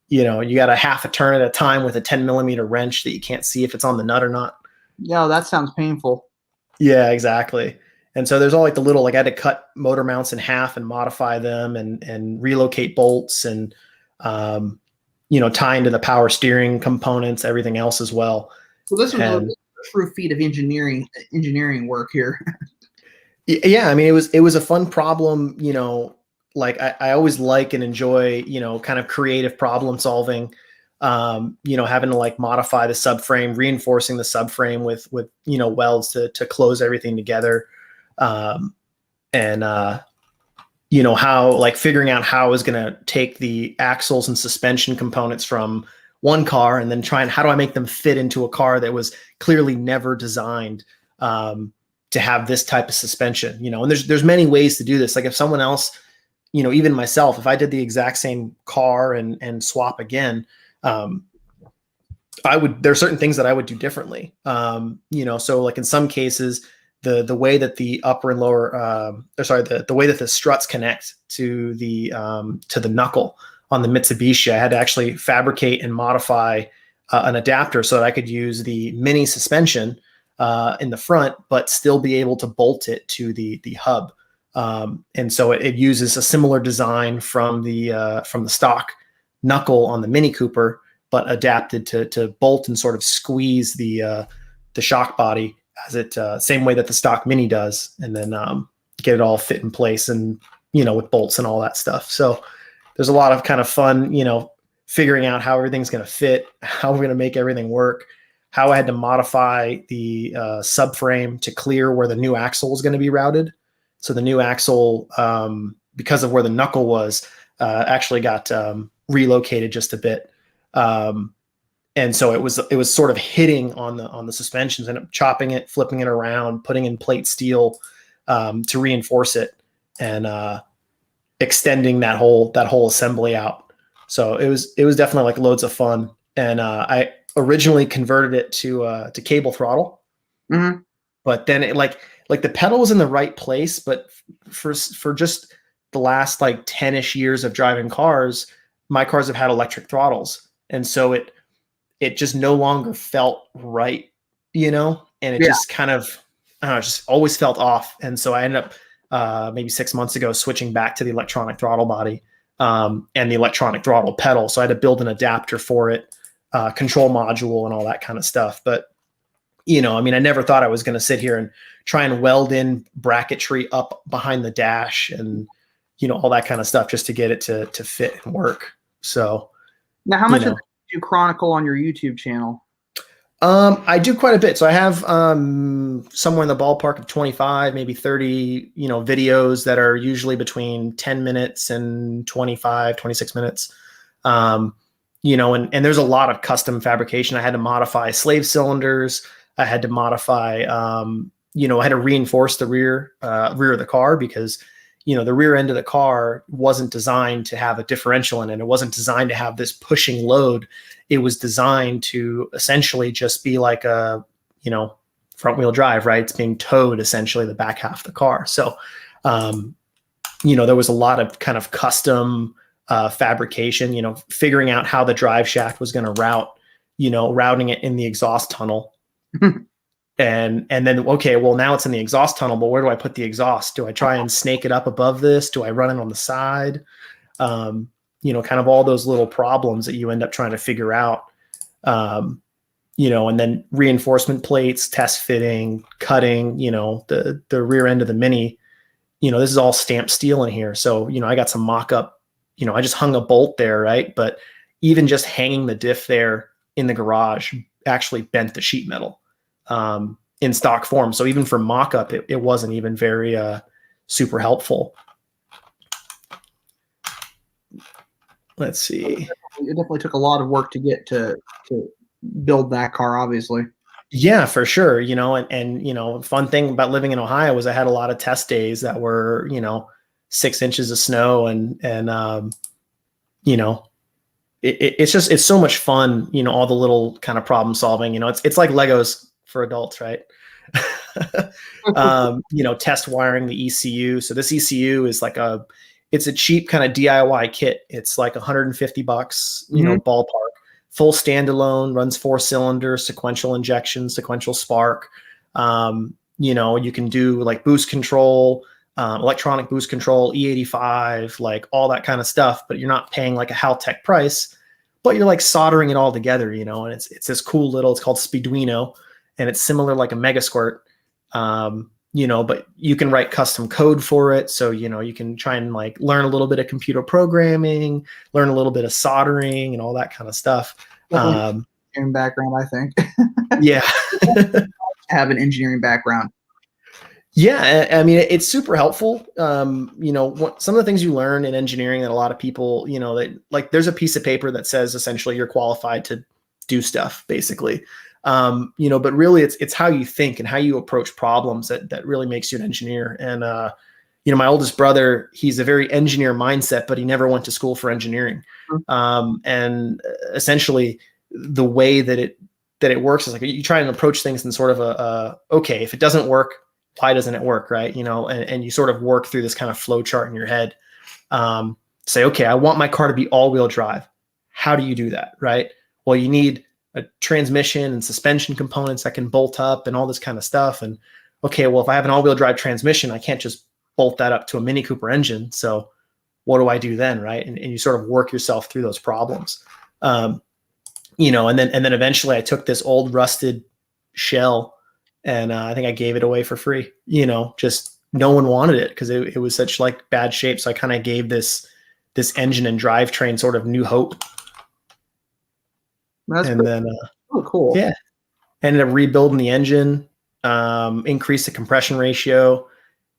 you got a half a turn at a time with a 10 millimeter wrench that you can't see if it's on the nut or not. Yeah, that sounds painful. Yeah, exactly. And so there's all like the little, like I had to cut motor mounts in half and modify them, and relocate bolts, and, tie into the power steering components, everything else as well. So this was a true feat of engineering work here. Yeah, I mean, it was a fun problem. Like I always like and enjoy, kind of creative problem solving. Having to like modify the subframe, reinforcing the subframe with welds to close everything together, and how, like, figuring out how I was going to take the axles and suspension components from one car, and then how do I make them fit into a car that was clearly never designed to have this type of suspension, and there's many ways to do this. Like if someone else, even myself, if I did the exact same car and swap again, there are certain things that I would do differently. So like in some cases, the way that the upper and lower, the way that the struts connect to the knuckle on the Mitsubishi, I had to actually fabricate and modify an adapter so that I could use the mini suspension in the front, but still be able to bolt it to the hub. And so it uses a similar design from the stock knuckle on the Mini Cooper, but adapted to bolt and sort of squeeze the shock body as it same way that the stock Mini does, and then get it all fit in place, and with bolts and all that stuff. So there's a lot of kind of fun, figuring out how everything's going to fit, how we're going to make everything work, how I had to modify the subframe to clear where the new axle was going to be routed. So the new axle, because of where the knuckle was, actually got relocated just a bit. And so it was sort of hitting on the suspensions, and chopping it, flipping it around, putting in plate steel to reinforce it, and extending that whole assembly out. So it was definitely like loads of fun. And I originally converted it to cable throttle, but then it like the pedal was in the right place, but for just the last like 10-ish years of driving cars, my cars have had electric throttles, and so it just no longer felt right, and it just kind of, I don't know, just always felt off. And so I ended up maybe 6 months ago switching back to the electronic throttle body and the electronic throttle pedal. So I had to build an adapter for it, control module, and all that kind of stuff. But I mean, I never thought I was going to sit here and try and weld in bracketry up behind the dash, and all that kind of stuff, just to get it to fit and work. So now, how much of that do you chronicle on your YouTube channel? I do quite a bit. So I have somewhere in the ballpark of 25, maybe 30, videos that are usually between 10 minutes and 25, 26 minutes. And there's a lot of custom fabrication. I had to modify slave cylinders. I had to modify, I had to reinforce the rear of the car, because the rear end of the car wasn't designed to have a differential in it. It wasn't designed to have this pushing load. It was designed to essentially just be like a, front wheel drive, right? It's being towed, essentially, the back half of the car. So, there was a lot of kind of custom fabrication, figuring out how the drive shaft was going to route, routing it in the exhaust tunnel. And then, okay, well, now it's in the exhaust tunnel, but where do I put the exhaust? Do I try and snake it up above this? Do I run it on the side? Kind of all those little problems that you end up trying to figure out. And then reinforcement plates, test fitting, cutting, the rear end of the Mini, this is all stamped steel in here. So, I got some mock-up, I just hung a bolt there, right? But even just hanging the diff there in the garage actually bent the sheet metal in stock form. So even for mock-up, it wasn't even very super helpful. Let's see. It definitely took a lot of work to get to build that car, obviously. Yeah, for sure. And fun thing about living in Ohio was I had a lot of test days that were, 6 inches of snow and it's so much fun, all the little kind of problem solving, it's like Legos for adults, right? Test wiring the ECU. So this ECU is it's a cheap kind of DIY kit. It's like $150, ballpark. Full standalone, runs 4-cylinder, sequential injection, sequential spark. You can do like boost control, electronic boost control, E85, like all that kind of stuff, but you're not paying like a Haltech price, but you're like soldering it all together, and it's this cool little, it's called Speeduino, and it's similar like a Mega Squirt, but you can write custom code for it. So, you can try and like learn a little bit of computer programming, learn a little bit of soldering and all that kind of stuff. Engineering background, I think. Yeah. Have an engineering background. Yeah. I mean, it's super helpful. Some of the things you learn in engineering that a lot of people, that like there's a piece of paper that says essentially you're qualified to do stuff basically. But really it's how you think and how you approach problems that really makes you an engineer. And, my oldest brother, he's a very engineer mindset, but he never went to school for engineering. And essentially the way that it works is like you try and approach things in sort of okay, if it doesn't work, why doesn't it work? Right. And you sort of work through this kind of flow chart in your head. Say, okay, I want my car to be all wheel drive. How do you do that? Right. Well, you need a transmission and suspension components that can bolt up and all this kind of stuff. And okay, well, if I have an all-wheel drive transmission, I can't just bolt that up to a Mini Cooper engine. So what do I do then? Right. And you sort of work yourself through those problems. And then eventually I took this old rusted shell and I think I gave it away for free, just no one wanted it because it was such like bad shape. So I kind of gave this engine and drivetrain sort of new hope. Then, cool. Yeah, ended up rebuilding the engine, increased the compression ratio.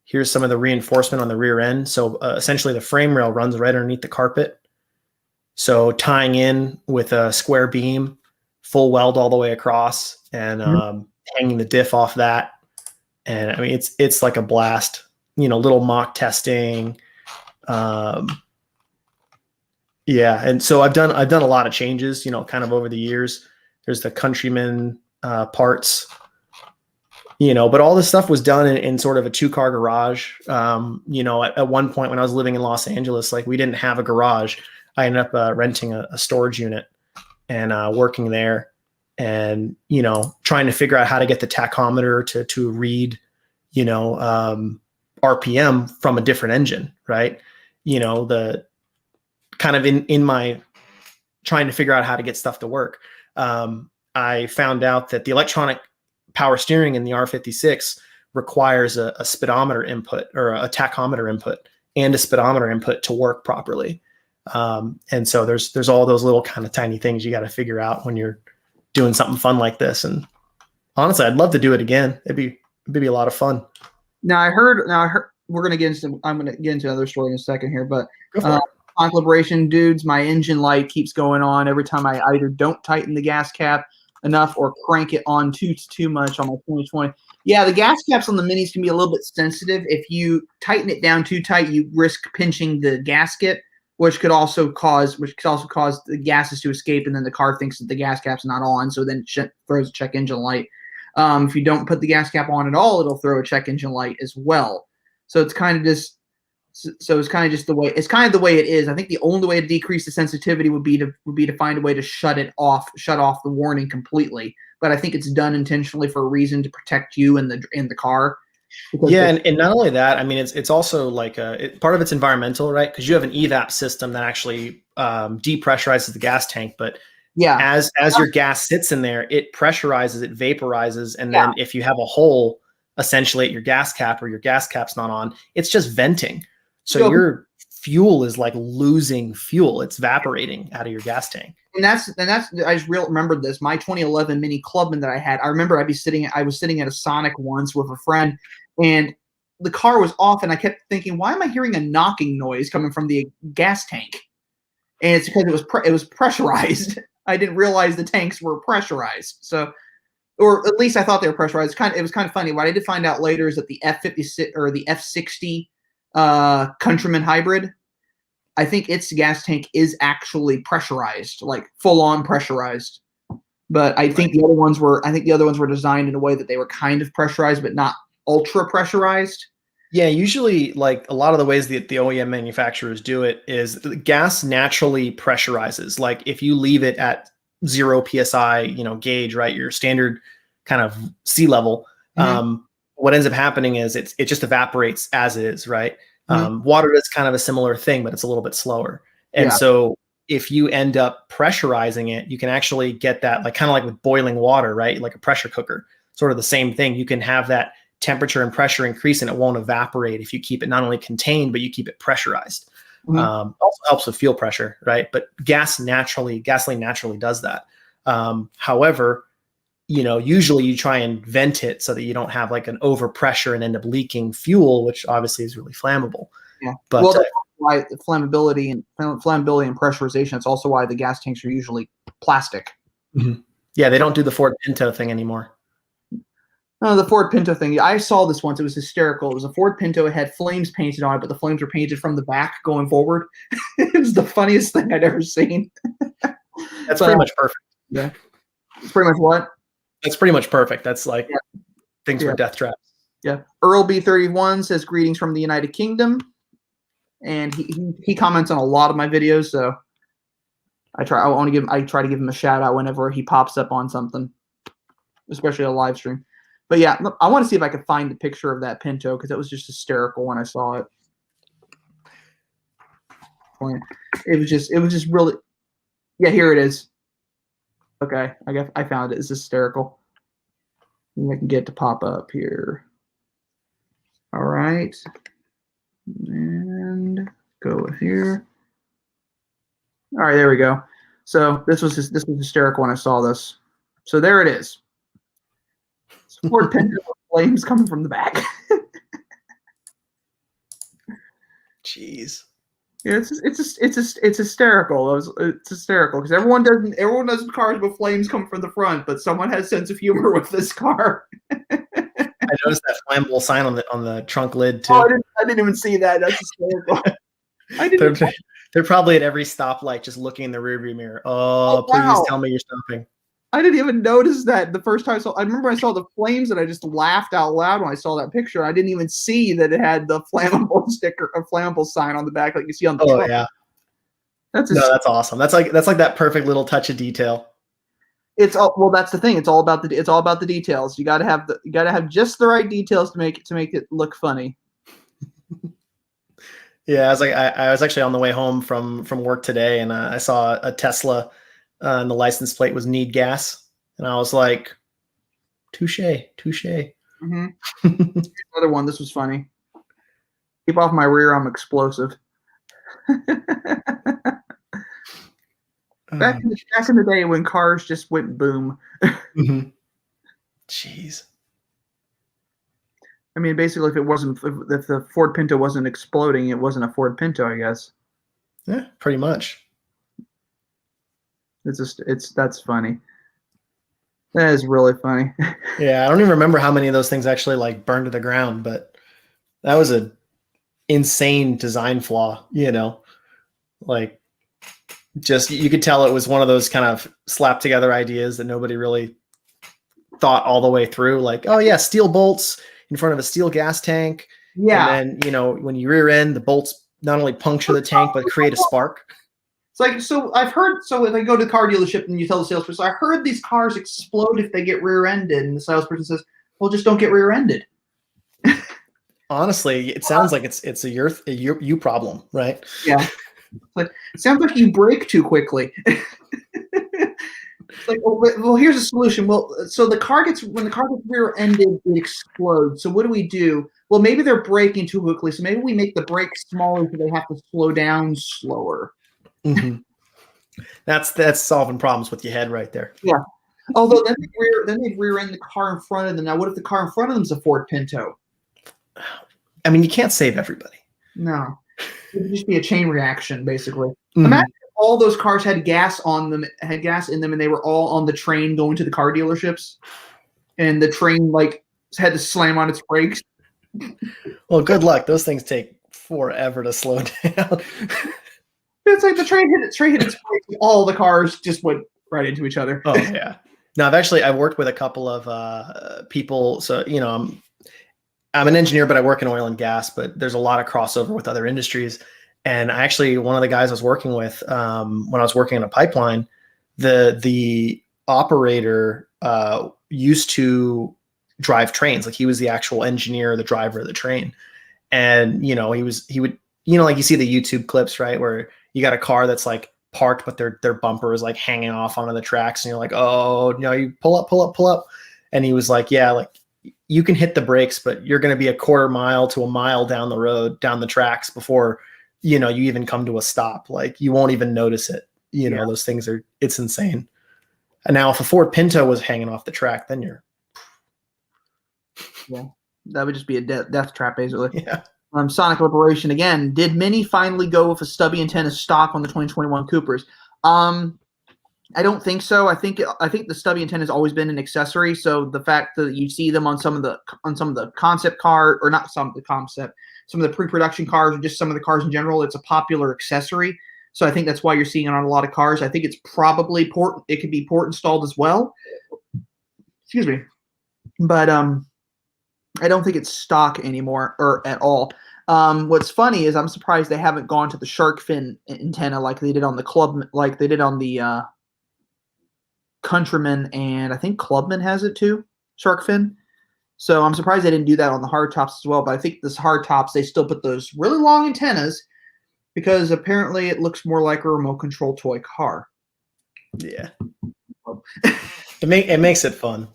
Here's some of the reinforcement on the rear end. So essentially the frame rail runs right underneath the carpet. So tying in with a square beam, full weld all the way across and hanging the diff off that. And I mean, it's like a blast, little mock testing. Yeah. And so I've done a lot of changes, kind of over the years. There's the Countryman parts, but all this stuff was done in sort of a 2-car garage. At one point when I was living in Los Angeles, like we didn't have a garage. I ended up renting a storage unit and working there and, trying to figure out how to get the tachometer to read, RPM from a different engine, right? The kind of in my trying to figure out how to get stuff to work. I found out that the electronic power steering in the R56 requires a speedometer input or a tachometer input and a speedometer input to work properly. And so there's all those little kind of tiny things you got to figure out when you're doing something fun like this. And honestly, I'd love to do it again. It'd be a lot of fun. Now I heard I'm going to get into another story in a second here, but Conflagration dudes, my engine light keeps going on every time I either don't tighten the gas cap enough or crank it on too much on my 2020. Yeah, the gas caps on the Minis can be a little bit sensitive. If you tighten it down too tight, you risk pinching the gasket, which could also cause the gases to escape, and then the car thinks that the gas cap's not on, so then it throws a check engine light. If you don't put the gas cap on at all, it'll throw a check engine light as well. So it's kind of just the way it is. I think the only way to decrease the sensitivity would be to find a way to shut off the warning completely. but I think it's done intentionally for a reason to protect you in the car. Yeah, and not only that, I mean, it's also like part of it's environmental, right? Because you have an evap system that actually depressurizes the gas tank, but yeah, as your gas sits in there, it pressurizes, it vaporizes, and then if you have a hole essentially at your gas cap or your gas cap's not on, it's just venting. So your fuel is like losing fuel; it's evaporating out of your gas tank. And that's I just remembered this. My 2011 Mini Clubman that I had. I remember I was sitting at a Sonic once with a friend, and the car was off, and I kept thinking, why am I hearing a knocking noise coming from the gas tank? And it's because it was pressurized. I didn't realize the tanks were pressurized. So, or at least I thought they were pressurized. It was kind of funny. What I did find out later is that the F56 or the F60 Countryman hybrid, I think its gas tank is actually pressurized, like full on pressurized. But I think the other ones were designed in a way that they were kind of pressurized, but not ultra pressurized. Yeah, usually like a lot of the ways that the OEM manufacturers do it is the gas naturally pressurizes. Like if you leave it at 0 PSI, gauge, right, your standard kind of sea level, what ends up happening is it just evaporates as is, right? Water is kind of a similar thing, but it's a little bit slower. And so if you end up pressurizing it, you can actually get that, like kind of like with boiling water, right? Like a pressure cooker, sort of the same thing. You can have that temperature and pressure increase and it won't evaporate if you keep it not only contained, but you keep it pressurized. Also helps with fuel pressure, right? But gasoline naturally does that. However, usually you try and vent it so that you don't have like an overpressure and end up leaking fuel, which obviously is really flammable. Yeah. But well, that's why the flammability and pressurization. It's also why the gas tanks are usually plastic. Yeah, they don't do the Ford Pinto thing anymore. No, the Ford Pinto thing. I saw this once. It was hysterical. It was a Ford Pinto. It had flames painted on it, but the flames were painted from the back going forward. It was the funniest thing I'd ever seen. That's pretty much perfect. Yeah. It's pretty much what? That's pretty much perfect. That's like things for death traps. Yeah. Earl B31 says greetings from the United Kingdom. And he comments on a lot of my videos, so I try to give him a shout out whenever he pops up on something, especially a live stream. But yeah, I want to see if I could find the picture of that Pinto because it was just hysterical when I saw it. It was just really, yeah. Here it is. Okay, I found it. It's hysterical. I can get it to pop up here. All right, and go here. All right, there we go. So this was hysterical when I saw this. So there it is. Ford Pinto with flames coming from the back. Jeez. Yeah, it's hysterical. It's hysterical because everyone does cars with flames coming from the front, but someone has sense of humor with this car. I noticed that flammable sign on the trunk lid too. Oh, I didn't even see that. That's hysterical. They're probably at every stoplight just looking in the rearview mirror. Oh, please tell me you're stopping. I didn't even notice that the first time I saw. I remember I saw the flames and I just laughed out loud when I saw that picture. I didn't even see that it had the flammable sticker, a flammable sign on the back, like you see on the. Oh yeah, that's awesome. That's like that perfect little touch of detail. It's all well. That's the thing. It's all about the details. You got to have just the right details to make it look funny. Yeah, I was actually on the way home from work today, and I saw a Tesla. And the license plate was "Need gas," and I was like, "Touche." Another one. This was funny. Keep off my rear. I'm explosive. Back in the day when cars just went boom. Jeez. I mean, basically, if the Ford Pinto wasn't exploding, it wasn't a Ford Pinto, I guess. Yeah, pretty much. That's funny. That is really funny. Yeah, I don't even remember how many of those things actually like burned to the ground, but that was a insane design flaw, like just you could tell it was one of those kind of slapped together ideas that nobody really thought all the way through. Like, oh yeah, steel bolts in front of a steel gas tank. Yeah. And then, when you rear end, the bolts not only puncture the tank, but create a spark. It's like, so I've heard, so if I go to the car dealership and you tell the salesperson, I heard these cars explode if they get rear-ended, and the salesperson says, well, just don't get rear-ended. Honestly, it sounds like it's a you problem, right? Yeah. Like, it sounds like you brake too quickly. It's like, well, here's a solution. Well, so when the car gets rear-ended, it explodes. So what do we do? Well, maybe they're braking too quickly, so maybe we make the brakes smaller so they have to slow down slower. Mm-hmm. That's solving problems with your head right there. Yeah. Although then they rear-end the car in front of them. Now, what if the car in front of them is a Ford Pinto? I mean, you can't save everybody. No. It would just be a chain reaction, basically. Mm-hmm. Imagine if all those cars had gas in them, and they were all on the train going to the car dealerships, and the train had to slam on its brakes. Well, good luck. Those things take forever to slow down. It's like the train hit its brakes, and all the cars just went right into each other. Oh yeah. No, I've worked with a couple of people. So I'm an engineer, but I work in oil and gas. But there's a lot of crossover with other industries. And one of the guys I was working with when I was working in a pipeline, the operator used to drive trains. Like he was the actual engineer, the driver of the train. And he would like you see the YouTube clips, right, where you got a car that's like parked, but their bumper is like hanging off onto the tracks, and you're like, oh no, you pull up. And he was like, yeah, like you can hit the brakes, but you're going to be a quarter mile to a mile down the road, down the tracks before you even come to a stop. Like you won't even notice it. Those things it's insane. And now if a Ford Pinto was hanging off the track, then you're that would just be a death trap, basically. Yeah. Sonic Liberation again. Did Mini finally go with a stubby antenna stock on the 2021 Coopers? I don't think so. I think the stubby antenna has always been an accessory. So the fact that you see them on some of the concept car, or not some of the concept, some of the pre-production cars, or just some of the cars in general, it's a popular accessory. So I think that's why you're seeing it on a lot of cars. I think it's probably it could be port installed as well. Excuse me, but I don't think it's stock anymore or at all. What's funny is I'm surprised they haven't gone to the shark fin antenna like they did on the Countryman, and I think Clubman has it too, shark fin. So I'm surprised they didn't do that on the hardtops as well. But I think this hardtops, they still put those really long antennas because apparently it looks more like a remote control toy car. Yeah. It makes it fun.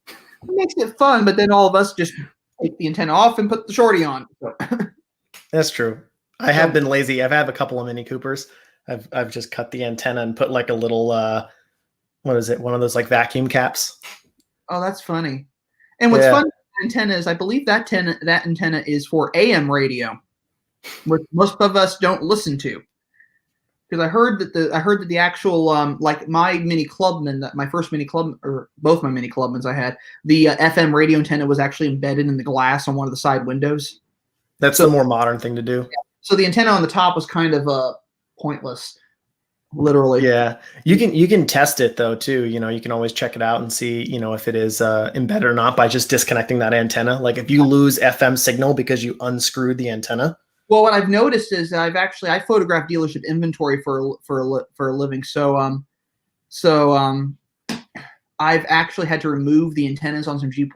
It makes it fun, but then all of us just take the antenna off and put the shorty on. So. That's true. I have been lazy. I've had a couple of Mini Coopers. I've just cut the antenna and put like a little what is it? One of those like vacuum caps. Oh, that's funny. And what's fun with the antenna is I believe that antenna is for AM radio, which most of us don't listen to. Because I heard that the actual like my Mini Clubman, my first Mini Club, or both my Mini Clubmans I had, the FM radio antenna was actually embedded in the glass on one of the side windows. That's the more modern thing to do. Yeah. So the antenna on the top was kind of pointless, literally. Yeah, you can test it though too. You can always check it out and see if it is embedded or not by just disconnecting that antenna. Like if you lose FM signal because you unscrewed the antenna. Well, what I've noticed is I photograph dealership inventory for a living. So I've actually had to remove the antennas on some Jeep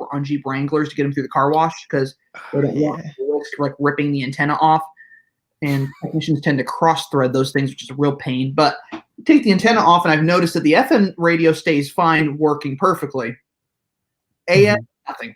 Wranglers to get them through the car wash because they don't want to risk like ripping the antenna off. And technicians tend to cross-thread those things, which is a real pain. But take the antenna off, and I've noticed that the FM radio stays fine, working perfectly. AM, nothing.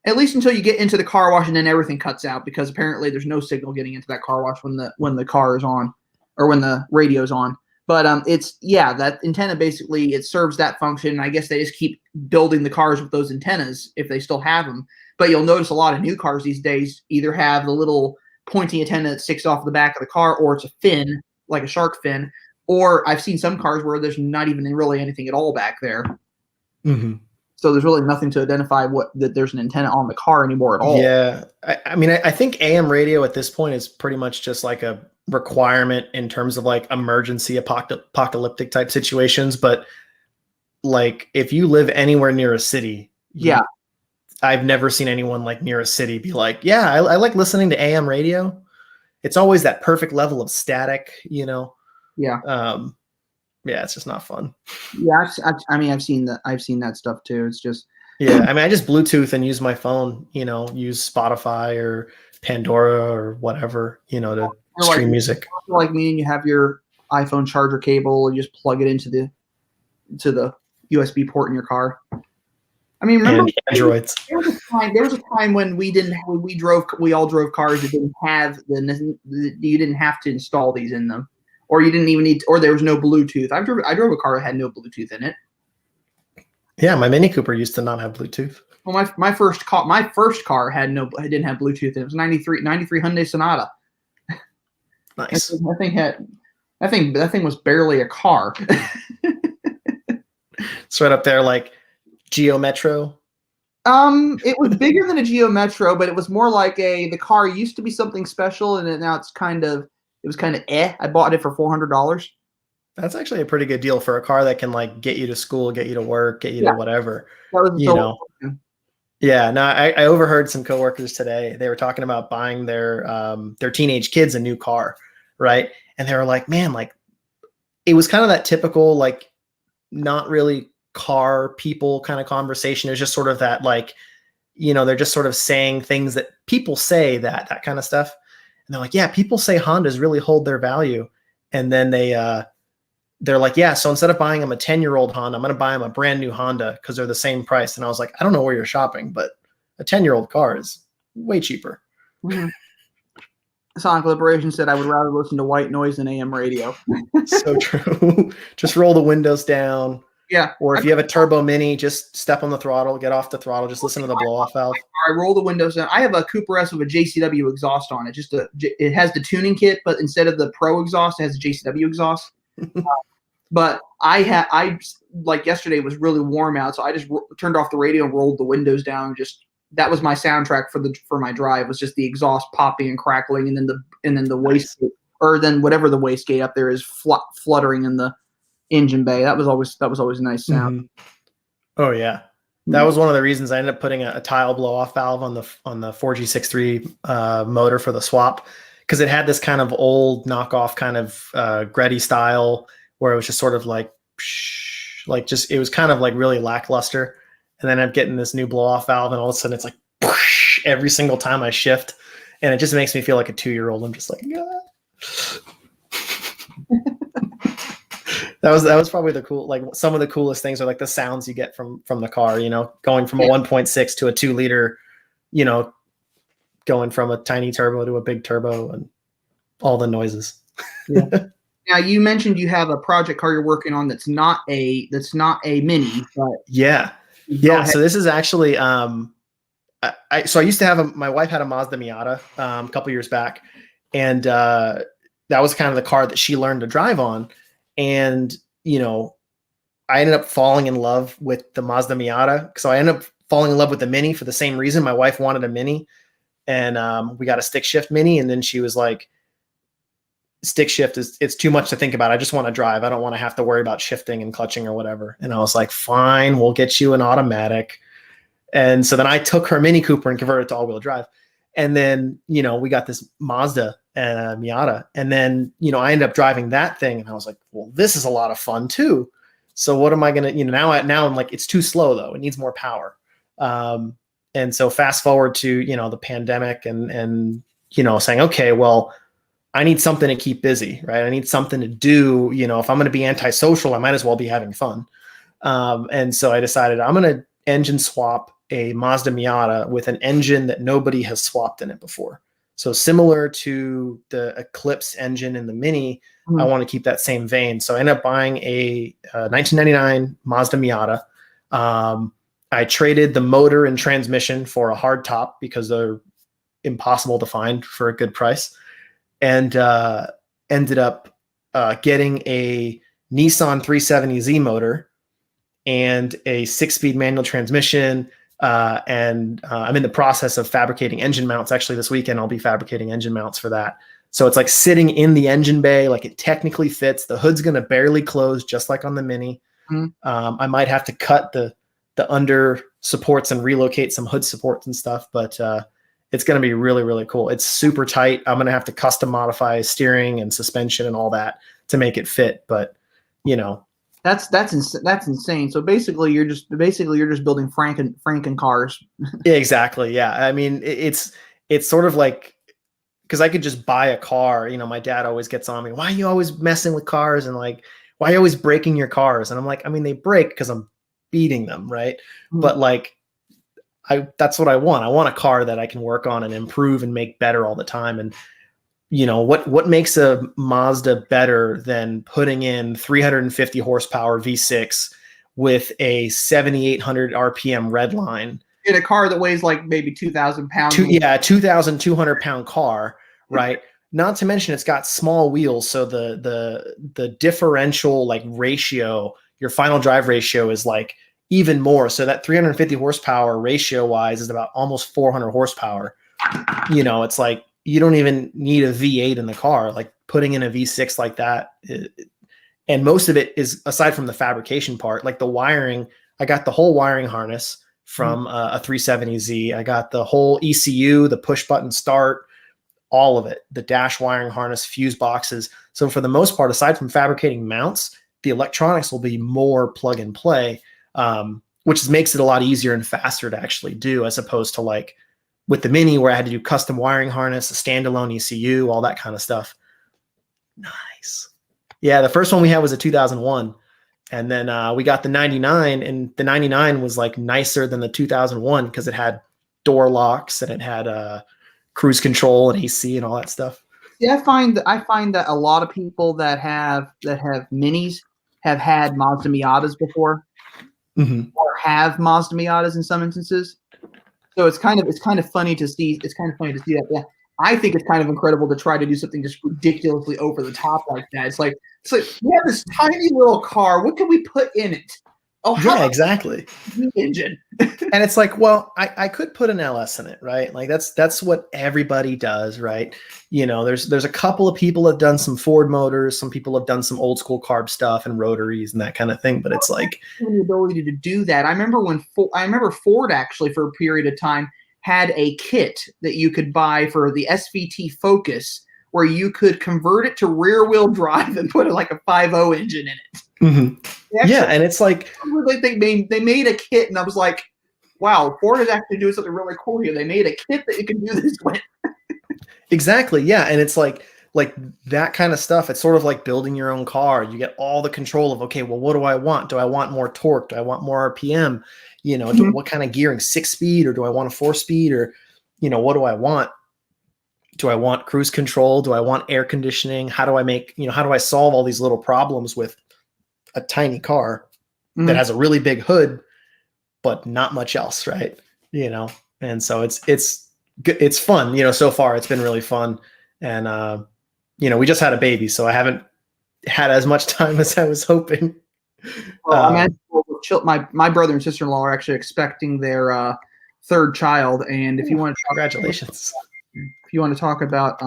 At least until you get into the car wash, and then everything cuts out because apparently there's no signal getting into that car wash when the car is on, or when the radio's on. But that antenna basically it serves that function. I guess they just keep building the cars with those antennas if they still have them. But you'll notice a lot of new cars these days either have the little pointy antenna that sticks off the back of the car, or it's a fin, like a shark fin, or I've seen some cars where there's not even really anything at all back there. Mm-hmm. So there's really nothing to identify that there's an antenna on the car anymore at all. Yeah. I mean, I think AM radio at this point is pretty much just like a requirement in terms of like emergency apocalyptic type situations. But like if you live anywhere near a city, I've never seen anyone like near a city be like, yeah, I like listening to AM radio. It's always that perfect level of static, Yeah. Yeah, it's just not fun. Yeah. I mean, I've seen that. I've seen that stuff too. It's just. Yeah, I mean, I just Bluetooth and use my phone, use Spotify or Pandora or whatever, to You're stream music. like me, and you have your iPhone charger cable, and you just plug it into the USB port in your car. I mean, remember And Androids. there was a time when we all drove cars that didn't have you didn't have to install these in them, or you didn't even need, or there was no Bluetooth. I drove a car that had no Bluetooth in it. Yeah, my Mini Cooper used to not have Bluetooth. Well, my first car didn't have Bluetooth. It was 93 Hyundai Sonata. Nice. That thing was barely a car. It's right up there like Geo Metro. It was bigger than a Geo Metro, but it was more like the car used to be something special, and now it was kind of eh. I bought it for $400. That's actually a pretty good deal for a car that can like get you to school, get you to work, get you to whatever. That was Yeah, no, I overheard some coworkers today. They were talking about buying their teenage kids a new car, right? And they were like, man, like it was kind of that typical like not really car people kind of conversation. It was just sort of that like, they're just sort of saying things that people say, that kind of stuff. And they're like, yeah, people say Hondas really hold their value. And then they're like, yeah, so instead of buying them a 10-year-old Honda, I'm going to buy them a brand new Honda because they're the same price. And I was like, I don't know where you're shopping, but a 10-year-old car is way cheaper. Mm-hmm. Sonic Liberation said, I would rather listen to white noise than AM radio. So true. Just roll the windows down. Yeah. Or if you have a turbo Mini, just step on the throttle, get off the throttle, just listen to the blow-off valve. I roll the windows down. I have a Cooper S with a JCW exhaust on it. It has the tuning kit, but instead of the Pro exhaust, it has a JCW exhaust. But I like yesterday was really warm out, so I just turned off the radio and rolled the windows down. That was my soundtrack for my drive, was just the exhaust popping and crackling, and then the wastegate, or then whatever the wastegate up there is fluttering in the engine bay. That was always a nice sound. Mm-hmm. Oh yeah, that was one of the reasons I ended up putting a tile blow off valve on the 4G63 motor for the swap, because it had this kind of old knockoff kind of Gretty style where it was just sort of like it was kind of like really lackluster. And then I'm getting this new blow off valve, and all of a sudden it's like every single time I shift, and it just makes me feel like a 2-year-old. I'm just like, That was probably some of the coolest things are like the sounds you get from the car, going from a 1.6 to a 2 liter, going from a tiny turbo to a big turbo and all the noises. Yeah. Now you mentioned you have a project car you're working on that's not a Mini, but yeah. So this is actually I used to have my wife had a Mazda Miata a couple years back, and that was kind of the car that she learned to drive on. And, I ended up falling in love with the Mazda Miata. So I ended up falling in love with the Mini for the same reason. My wife wanted a Mini, and we got a stick shift Mini. And then she was like, stick shift it's too much to think about. I just want to drive. I don't want to have to worry about shifting and clutching or whatever. And I was like, fine, we'll get you an automatic. And so then I took her Mini Cooper and converted it to all-wheel drive. And then, we got this Mazda Miata. And then, I ended up driving that thing, and I was like, well, this is a lot of fun too. So what am I going to, now I'm like, it's too slow though. It needs more power. And so fast forward to, the pandemic and, saying, okay, well, I need something to keep busy, right? I need something to do. If I'm going to be antisocial, I might as well be having fun. And so I decided I'm going to engine swap a Mazda Miata with an engine that nobody has swapped in it before. So similar to the Eclipse engine in the Mini, I want to keep that same vein. So I ended up buying a 1999 Mazda Miata. I traded the motor and transmission for a hard top because they're impossible to find for a good price. And ended up getting a Nissan 370Z motor and a 6-speed manual transmission. And I'm in the process of fabricating engine mounts. Actually, this weekend, I'll be fabricating engine mounts for that. So it's like sitting in the engine bay, like it technically fits. The hood's going to barely close, just like on the Mini. I might have to cut the under supports and relocate some hood supports and stuff, but it's going to be really, really cool. It's super tight. I'm going to have to custom modify steering and suspension and all that. make it fit. But that's insane. So basically, you're just building Franken cars. Yeah, exactly. Yeah, I mean, it's sort of like, because I could just buy a car. My dad always gets on me. Why are you always messing with cars? And like, why are you always breaking your cars? And I'm like, I mean, they break because I'm beating them, right? Mm-hmm. But like, that's what I want. I want a car that I can work on and improve and make better all the time. And what makes a Mazda better than putting in 350 horsepower V6 with a 7,800 RPM redline in a car that weighs like maybe 2,000 pounds? 2,200 pound car, right? Not to mention it's got small wheels, so the differential like ratio, your final drive ratio is like even more. So that 350 horsepower ratio wise is about almost 400 horsepower. It's like you don't even need a V8 in the car. Like putting in a V6 like that, and most of it is, aside from the fabrication part, like the wiring. I got the whole wiring harness from a 370Z. I got the whole ECU, the push button start, all of it, the dash wiring harness, fuse boxes. So for the most part, aside from fabricating mounts, the electronics will be more plug and play, which makes it a lot easier and faster to actually do, as opposed to like with the Mini where I had to do custom wiring harness, a standalone ECU, all that kind of stuff. Nice. Yeah, the first one we had was a 2001. And then we got the 99, and the 99 was like nicer than the 2001 because it had door locks and it had cruise control and AC and all that stuff. Yeah, I find that a lot of people that have Minis have had Mazda Miatas before, or have Mazda Miatas in some instances. So it's kind of funny to see. It's kind of funny to see that. Yeah, I think it's kind of incredible to try to do something just ridiculously over the top like that. It's like we have this tiny little car. What can we put in it? Oh, yeah, exactly. Engine. And it's like, well, I could put an LS in it, right? Like that's what everybody does, right? There's a couple of people that have done some Ford motors. Some people have done some old school carb stuff and rotaries and that kind of thing. But it's like the ability to do that. I remember Ford actually for a period of time had a kit that you could buy for the SVT Focus where you could convert it to rear wheel drive and put like a 5.0 engine in it. Yeah, and it's like I think they made a kit, and I was like, wow, Ford is actually doing something really cool here. They made a kit that you can do this with. Exactly, yeah, and it's like that kind of stuff. It's sort of like building your own car. You get all the control of, okay, well, what do I want? Do I want more torque? Do I want more RPM? What kind of gearing, 6-speed, or do I want a 4-speed, or what do I want? Do I want cruise control? Do I want air conditioning? How do I solve all these little problems with a tiny car that has a really big hood, but not much else, right? And so it's fun. So far it's been really fun, and we just had a baby, so I haven't had as much time as I was hoping. Well, my brother and sister-in-law are actually expecting their third child, and if you want to congratulations. If you want to talk about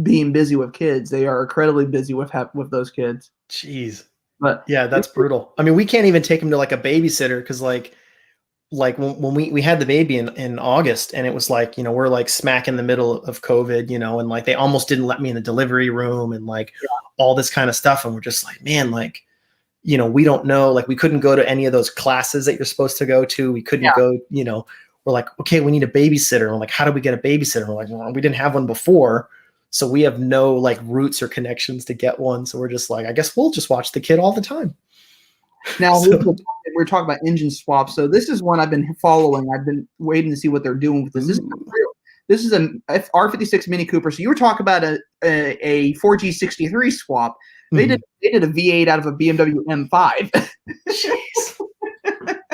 being busy with kids, they are incredibly busy with those kids. Jeez. But yeah, that's brutal. I mean, we can't even take them to like a babysitter because like when we had the baby in August, and it was like, we're like smack in the middle of COVID, and like they almost didn't let me in the delivery room and like all this kind of stuff. And we're just like, man, like, we don't know, like we couldn't go to any of those classes that you're supposed to go to. We couldn't go, we're like, okay, we need a babysitter. And we're like, how do we get a babysitter? We're like, well, we didn't have one before. So we have no like roots or connections to get one. So we're just like, I guess we'll just watch the kid all the time. Now we're talking about engine swaps. So this is one I've been following. I've been waiting to see what they're doing with this. This is an R56 Mini Cooper. So you were talking about a 4G63 swap. They did a V8 out of a BMW M5. Jeez.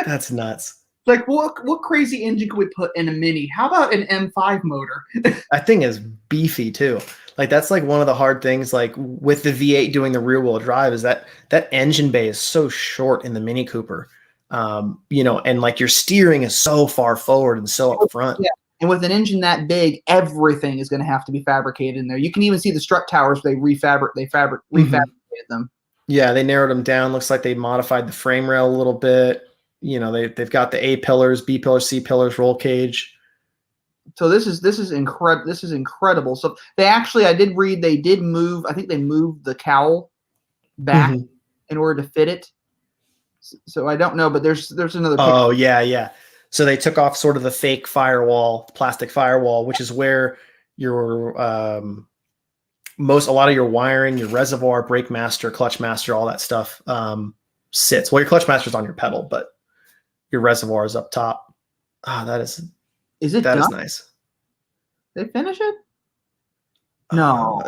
That's nuts. Like what crazy engine could we put in a Mini? How about an M5 motor? That thing is beefy too. Like that's like one of the hard things, like with the V8 doing the rear wheel drive, is that engine bay is so short in the Mini Cooper, and like your steering is so far forward and so up front. Yeah. And with an engine that big, everything is going to have to be fabricated in there. You can even see the strut towers. They refabricated them. Yeah, they narrowed them down. Looks like they modified the frame rail a little bit. They've got the A pillars, B pillars, C pillars, roll cage. So this is incredible. This is incredible. So they actually, I did read they did move. I think they moved the cowl back in order to fit it. So I don't know, but there's another picture. Oh yeah. So they took off sort of the fake firewall, plastic firewall, which is where your a lot of your wiring, your reservoir, brake master, clutch master, all that stuff sits. Well, your clutch master's on your pedal, but your reservoir is up top. Ah, that is it that done? is nice. They finish it? No,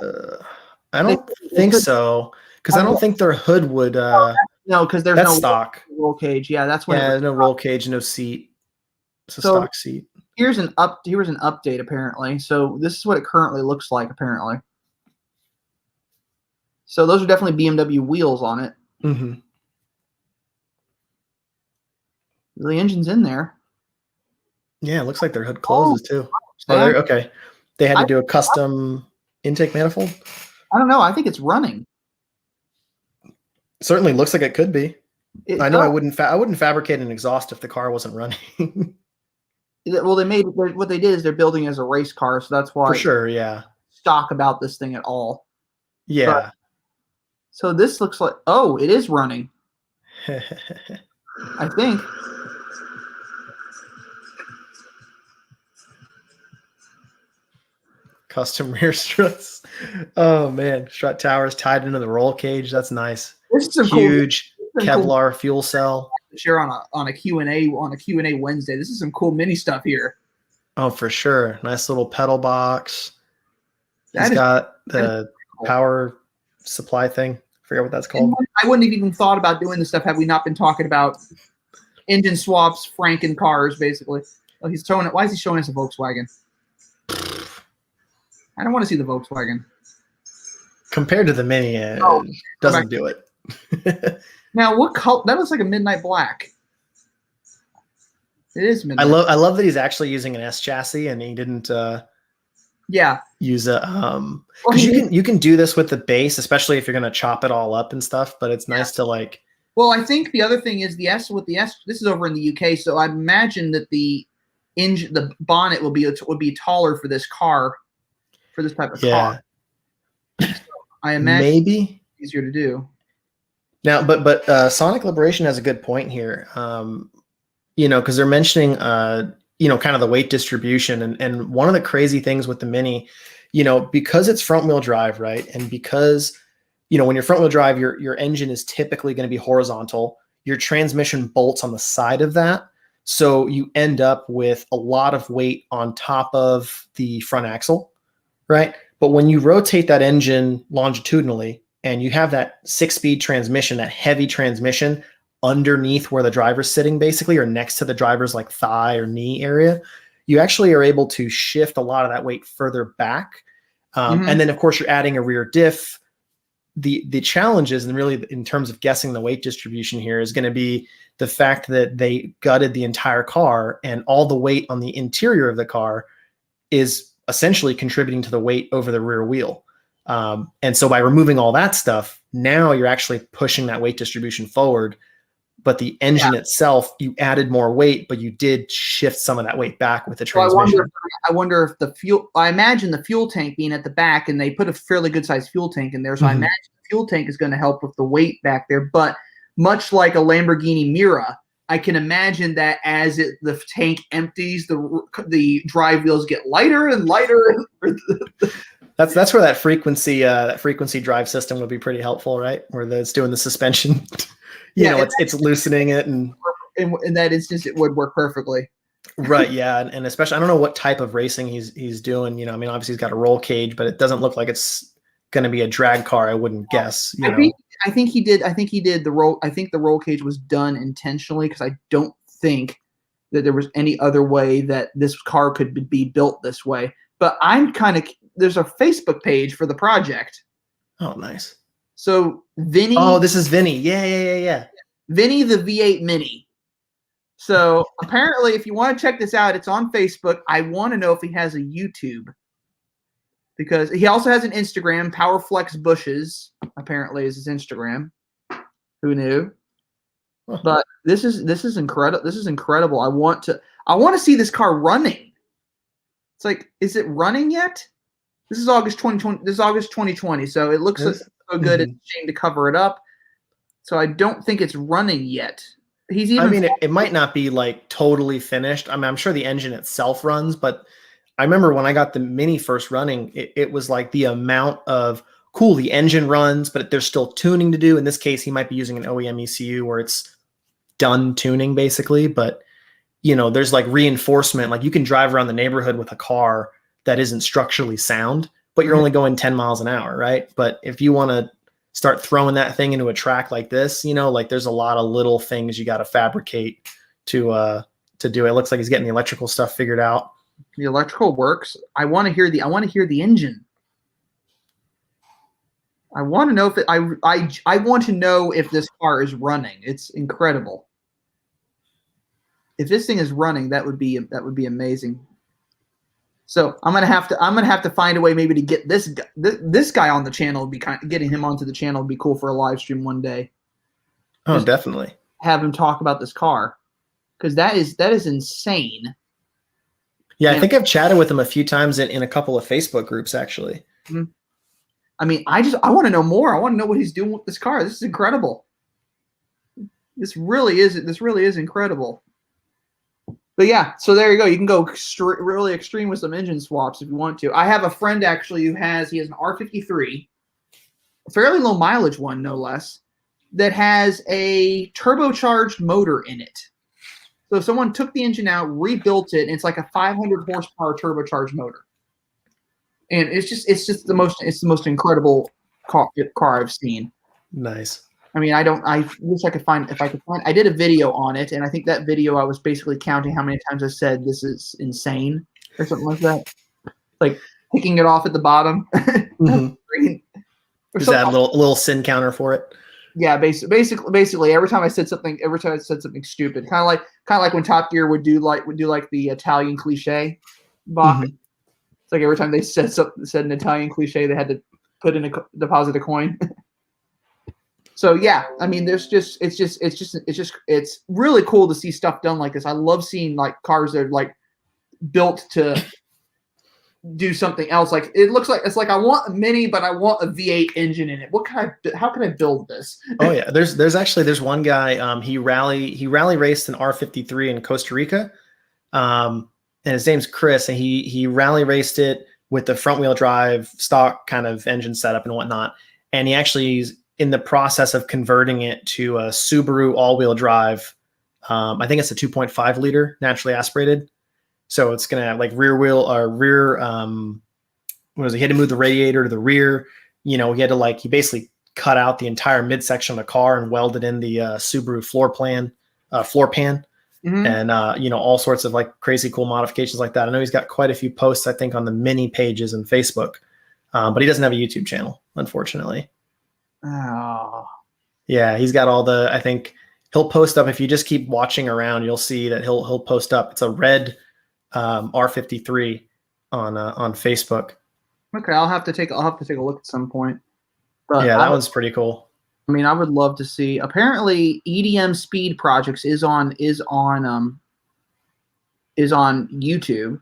I don't think so, because I don't think their hood would. No, because there's That's no stock. roll cage. Yeah, that's when. Yeah, no roll cage, no seat. It's a So stock seat. here's an update apparently. So this is what it currently looks like apparently. So those are definitely BMW wheels on it. Mm-hmm. The engine's in there. Yeah, it looks like their hood closes too. Oh, Yeah. okay. They had to do a custom intake manifold. I don't know. I think it's running. Certainly looks like it could be. I know does. I wouldn't fabricate an exhaust if the car wasn't running. Well, what they did is they're building it as a race car, so that's why For sure, yeah. stock about this thing at all. Yeah. But, so this looks like it is running. I think. Custom rear struts. Oh man, strut towers tied into the roll cage. That's nice. This is huge Kevlar fuel cell. Share on a Q&A Wednesday. This is some cool mini stuff here. Oh, for sure. Nice little pedal box. He's got the power supply thing. I forget what that's called. I wouldn't have even thought about doing this stuff had we not been talking about engine swaps, Franken cars, basically. Oh, he's showing it. Why is he showing us a Volkswagen? I don't want to see the Volkswagen. Compared to the Mini, it doesn't do it. Now, what color? That looks like a midnight black. It is midnight. I love that he's actually using an S chassis and he didn't use a because you can do this with the base, especially if you're gonna chop it all up and stuff, but it's nice to like. Well, I think the other thing is this is over in the UK, so I imagine that the bonnet will be taller for this car, for this type of car. So I imagine maybe easier to do. Now, but Sonic Liberation has a good point here. Because they're mentioning kind of the weight distribution, and one of the crazy things with the Mini, because it's front wheel drive, right? And because when you're front wheel drive, your engine is typically going to be horizontal. Your transmission bolts on the side of that, so you end up with a lot of weight on top of the front axle, right? But when you rotate that engine longitudinally and you have that 6-speed transmission, that heavy transmission underneath where the driver's sitting, basically, or next to the driver's like thigh or knee area, you actually are able to shift a lot of that weight further back. And then, of course, you're adding a rear diff. The challenges, and really in terms of guessing the weight distribution here, is going to be the fact that they gutted the entire car, and all the weight on the interior of the car is essentially contributing to the weight over the rear wheel. And so by removing all that stuff, now you're actually pushing that weight distribution forward. But the engine itself, you added more weight, but you did shift some of that weight back with the transmission. I wonder if the fuel, I imagine the fuel tank being at the back, and they put a fairly good sized fuel tank in there. So I imagine the fuel tank is going to help with the weight back there. But much like a Lamborghini Mira, I can imagine that as the tank empties, the drive wheels get lighter and lighter. That's where that frequency drive system would be pretty helpful, right? Where it's doing the suspension. It's loosening it, and in that instance, it would work perfectly. Right, yeah, and especially I don't know what type of racing he's doing. Obviously he's got a roll cage, but it doesn't look like it's going to be a drag car. I wouldn't guess. I think he did the roll. I think the roll cage was done intentionally, because I don't think that there was any other way that this car could be built this way. But there's a Facebook page for the project. Oh, nice. So Vinny. Oh, this is Vinny. Yeah. Vinny the V8 Mini. So apparently, if you want to check this out, it's on Facebook. I want to know if he has a YouTube, because he also has an Instagram. Powerflex Bushes apparently is his Instagram. Who knew? Huh. But this is incredible. This is incredible. I want to see this car running. It's like, is it running yet? This is August 2020. This is August 2020. So it looks so good. It's a shame to cover it up. So I don't think it's running yet. He's even. I mean, it might not be like totally finished. I mean, I'm sure the engine itself runs, but I remember when I got the Mini first running, it was like the amount of cool. The engine runs, but there's still tuning to do. In this case, he might be using an OEM ECU where it's done tuning basically, but you know, there's like reinforcement. Like you can drive around the neighborhood with a car that isn't structurally sound, but you're only going 10 miles an hour, right? But if you want to start throwing that thing into a track like this, you know, like there's a lot of little things you got to fabricate to do it. It looks like he's getting the electrical stuff figured out. The electrical works. I want to hear the engine. I want to know if I want to know if this car is running. It's incredible. If this thing is running, that would be amazing. So I'm gonna have to find a way maybe to get this guy on the channel. Getting him onto the channel would be cool for a live stream one day. Oh, definitely. Have him talk about this car, because that is insane. Yeah, I think I've chatted with him a few times in a couple of Facebook groups actually. Mm-hmm. I mean, I want to know more. I want to know what he's doing with this car. This is incredible. This really is incredible. But yeah, so there you go. You can go really extreme with some engine swaps if you want to. I have a friend actually who has an R53, a fairly low mileage one, no less, that has a turbocharged motor in it. So someone took the engine out, rebuilt it, and it's like a 500 horsepower turbocharged motor. And it's just the most incredible car I've seen. Nice. I mean, I wish I could find, I did a video on it, and I think that video I was basically counting how many times I said this is insane or something like that. Like picking it off at the bottom. Mm-hmm. Is that a little sin counter for it? Yeah, basically every time I said something stupid, kind of like when Top Gear would do like the Italian cliche box. Mm-hmm. It's like every time they said an Italian cliche, they had to deposit a coin. So yeah, I mean, it's really cool to see stuff done like this. I love seeing like cars that are like built to do something else. Like it looks like it's like I want a Mini, but I want a V8 engine in it. How can I build this? Oh yeah, there's one guy. He rally raced an R53 in Costa Rica, and his name's Chris, and he rally raced it with the front wheel drive stock kind of engine setup and whatnot, and he actually is in the process of converting it to a Subaru all-wheel drive. I think it's a 2.5 liter naturally aspirated. So it's going to have like rear wheel or rear, he had to move the radiator to the rear. You know, he basically cut out the entire midsection of the car and welded in the Subaru floor pan. Mm-hmm. And, all sorts of like crazy cool modifications like that. I know he's got quite a few posts, I think, on the Mini pages and Facebook, but he doesn't have a YouTube channel, unfortunately. Oh. Yeah, he's got I think he'll post up. If you just keep watching around, you'll see that he'll post up. It's a red R53 on Facebook. Okay, I'll have to take a look at some point. But yeah, that one's pretty cool. I mean, I would love to see. Apparently, EDM Speed Projects is on YouTube.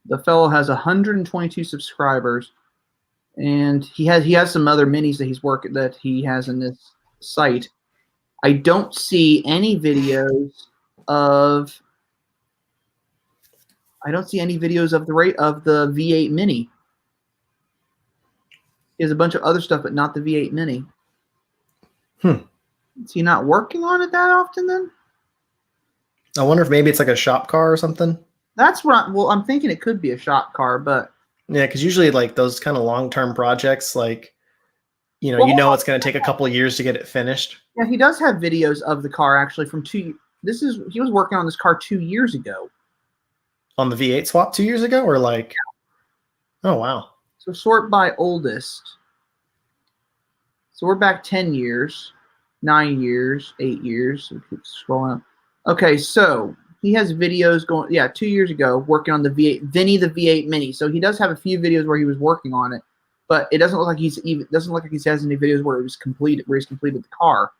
The fellow has 122 subscribers. And he has some other minis that he has in this site. I don't see any videos of the V8 Mini. He has a bunch of other stuff, but not the V8 Mini. Is he not working on it that often then? I wonder if maybe it's like a shop car or something. That's what I'm thinking. It could be a shop car, but. Yeah, because usually like those kind of long-term projects, like, it's going to take a couple of years to get it finished. Yeah, he does have videos of the car actually from he was working on this car 2 years ago. On the V8 swap 2 years ago, or like, yeah. Oh, wow. So sort by oldest. So we're back 10 years, 9 years, 8 years. So keep scrolling up. Okay, so he has videos going, 2 years ago, working on the V8, the V8 Mini. So he does have a few videos where he was working on it, but it doesn't look like he has any videos where he's completed the car.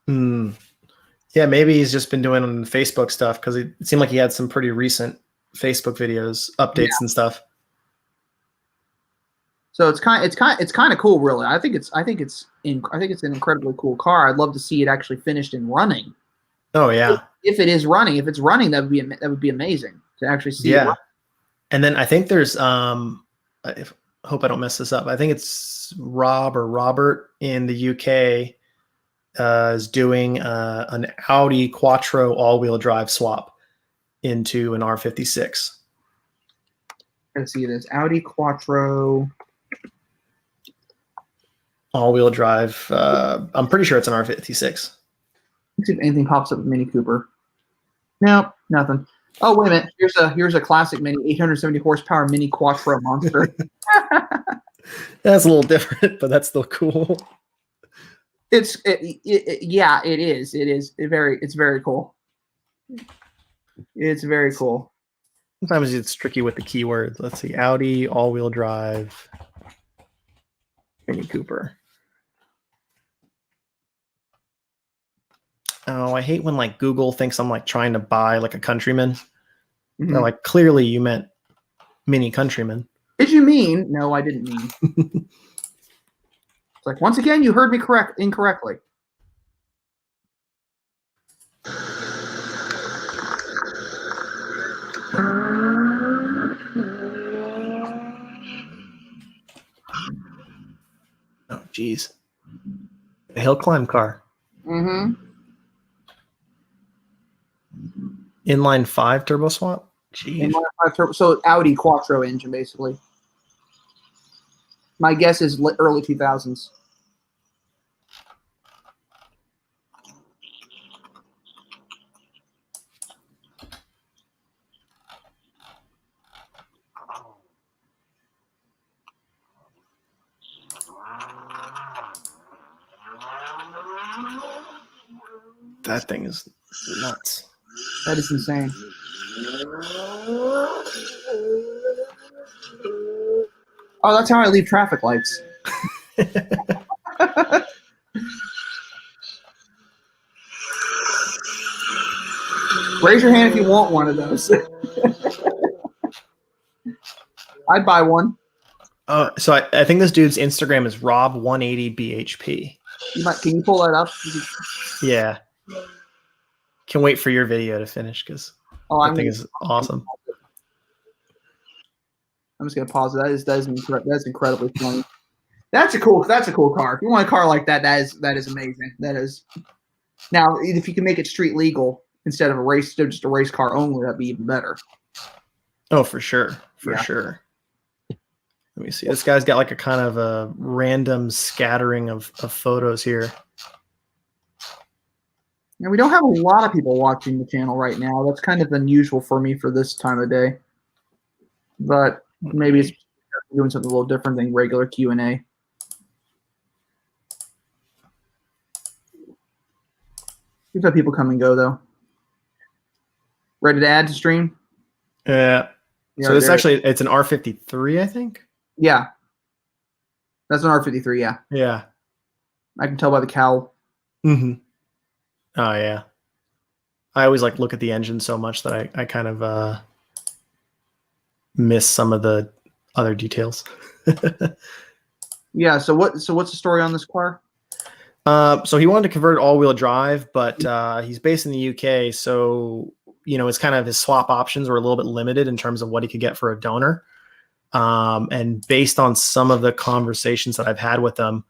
Yeah, maybe he's just been doing on Facebook stuff because it seemed like he had some pretty recent Facebook videos, updates and stuff. So it's kind of cool, really. I think it's an incredibly cool car. I'd love to see it actually finished and running. Oh yeah. If it is running, if it's running, that would be amazing to actually see. Yeah. And then I think there's I hope I don't mess this up. I think it's Robert in the UK is doing an Audi Quattro all-wheel drive swap into an R56. Let's see this Audi Quattro all-wheel drive. I'm pretty sure it's an R56. Let's see if anything pops up with Mini Cooper. No, nothing. Oh, wait a minute. Here's a classic Mini 870 horsepower Mini Quattro monster. That's a little different, but that's still cool. Yeah, it is. It's very cool. It's very cool. Sometimes it's tricky with the keywords. Let's see. Audi all-wheel drive Mini Cooper. Oh, I hate when like Google thinks I'm like trying to buy like a Countryman. Mm-hmm. They're like, clearly you meant Mini Countryman. Did you mean? No, I didn't mean. It's like, once again, you heard me incorrectly. Oh, geez. A hill climb car. Mm-hmm. Inline 5 turbo swap? Jeez. Inline 5 turbo, so Audi Quattro engine, basically. My guess is early 2000s. That thing is nuts. That is insane. Oh, that's how I leave traffic lights. Raise your hand if you want one of those. I'd buy one. So I think this dude's Instagram is Rob180BHP. Can you pull that up? Yeah. Can wait for your video to finish because that thing is awesome. I'm just gonna pause it. That's incredibly funny. That's a cool car. If you want a car like that, that is amazing. That is. Now, if you can make it street legal instead of just a race car only, that'd be even better. Oh, for sure, for sure. Let me see. This guy's got like a kind of a random scattering of photos here. And we don't have a lot of people watching the channel right now. That's kind of unusual for me for this time of day. But maybe it's doing something a little different than regular Q&A. We've had people come and go, though. Ready to add to stream? Yeah. So this actually, it's an R53, I think? Yeah. That's an R53, yeah. Yeah. I can tell by the cowl. Mm-hmm. Oh, yeah. I always like look at the engine so much that I kind of miss some of the other details. Yeah. So what's the story on this car? So he wanted to convert it all-wheel drive, but he's based in the UK, so it's kind of his swap options were a little bit limited in terms of what he could get for a donor. And based on some of the conversations that I've had with him,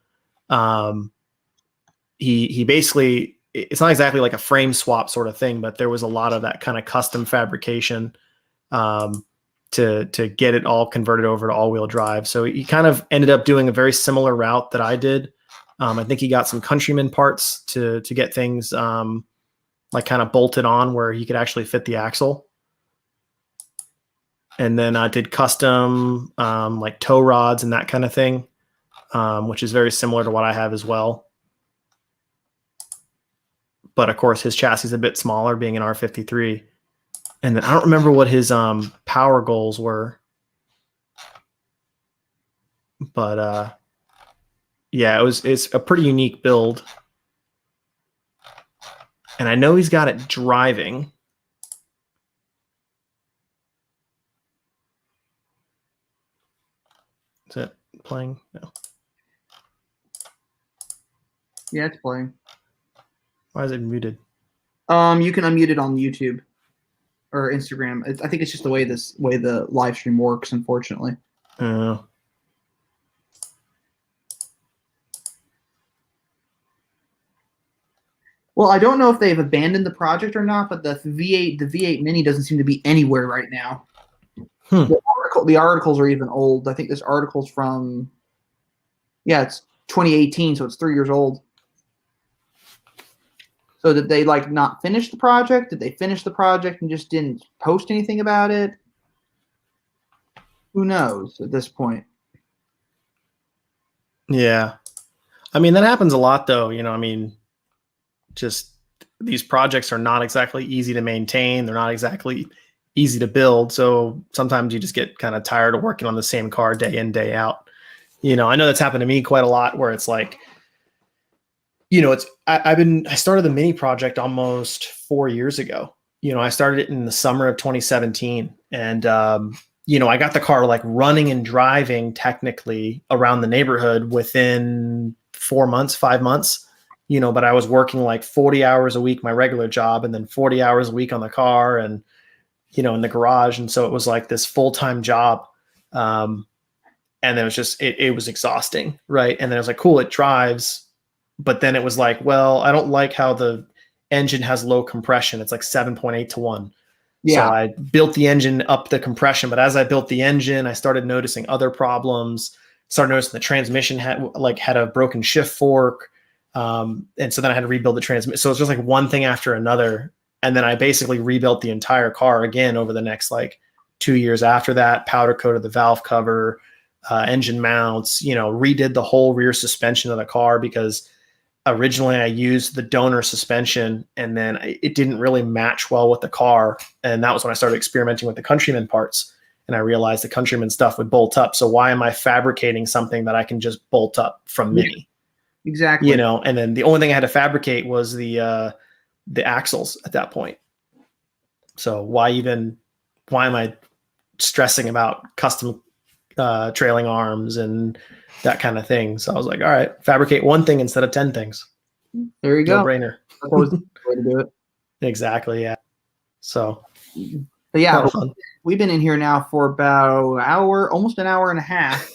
he basically, it's not exactly like a frame swap sort of thing, but there was a lot of that kind of custom fabrication to get it all converted over to all-wheel drive. So he kind of ended up doing a very similar route that I did. I think he got some Countryman parts to get things like kind of bolted on where he could actually fit the axle. And then I did custom like tow rods and that kind of thing, which is very similar to what I have as well. But of course, his chassis is a bit smaller, being an R53. And then I don't remember what his power goals were. But yeah, it's a pretty unique build. And I know he's got it driving. playing? No. Yeah, it's playing. Why is it muted? You can unmute it on YouTube or Instagram. I think it's just the way the live stream works, unfortunately. Well, I don't know if they've abandoned the project or not, but the V8 Mini doesn't seem to be anywhere right now. The articles are even old. I think this article's from, it's 2018, so it's 3 years old. So did they like not finish the project? Did they finish the project and just didn't post anything about it? Who knows at this point? Yeah. I mean, that happens a lot though. Just these projects are not exactly easy to maintain. They're not exactly easy to build. So sometimes you just get kind of tired of working on the same car day in, day out. I know that's happened to me quite a lot where it's like, I started the Mini project almost 4 years ago. I started it in the summer of 2017 and, I got the car like running and driving technically around the neighborhood within 4 months, 5 months. But I was working like 40 hours a week, my regular job, and then 40 hours a week on the car and, in the garage. And so it was like this full-time job. And it was just, it was exhausting. Right. And then I was like, cool, it drives. But then it was like, well, I don't like how the engine has low compression. It's like 7.8 to 1. Yeah. So I built the engine up the compression. But as I built the engine, I started noticing other problems, started noticing the transmission had a broken shift fork. And so then I had to rebuild the transmission. So it's just like one thing after another. And then I basically rebuilt the entire car again over the next like 2 years after that, powder coated the valve cover, engine mounts, redid the whole rear suspension of the car because originally I used the donor suspension and then it didn't really match well with the car. And that was when I started experimenting with the Countryman parts. And I realized the Countryman stuff would bolt up. So why am I fabricating something that I can just bolt up from Mini? Exactly. And then the only thing I had to fabricate was the axles at that point. So why am I stressing about custom trailing arms and that kind of thing? So I was like, all right, fabricate one thing instead of 10 things. There you go. No-brainer. That's always the way to do it. Exactly. Yeah. So, but yeah, we've been in here now for about almost an hour and a half,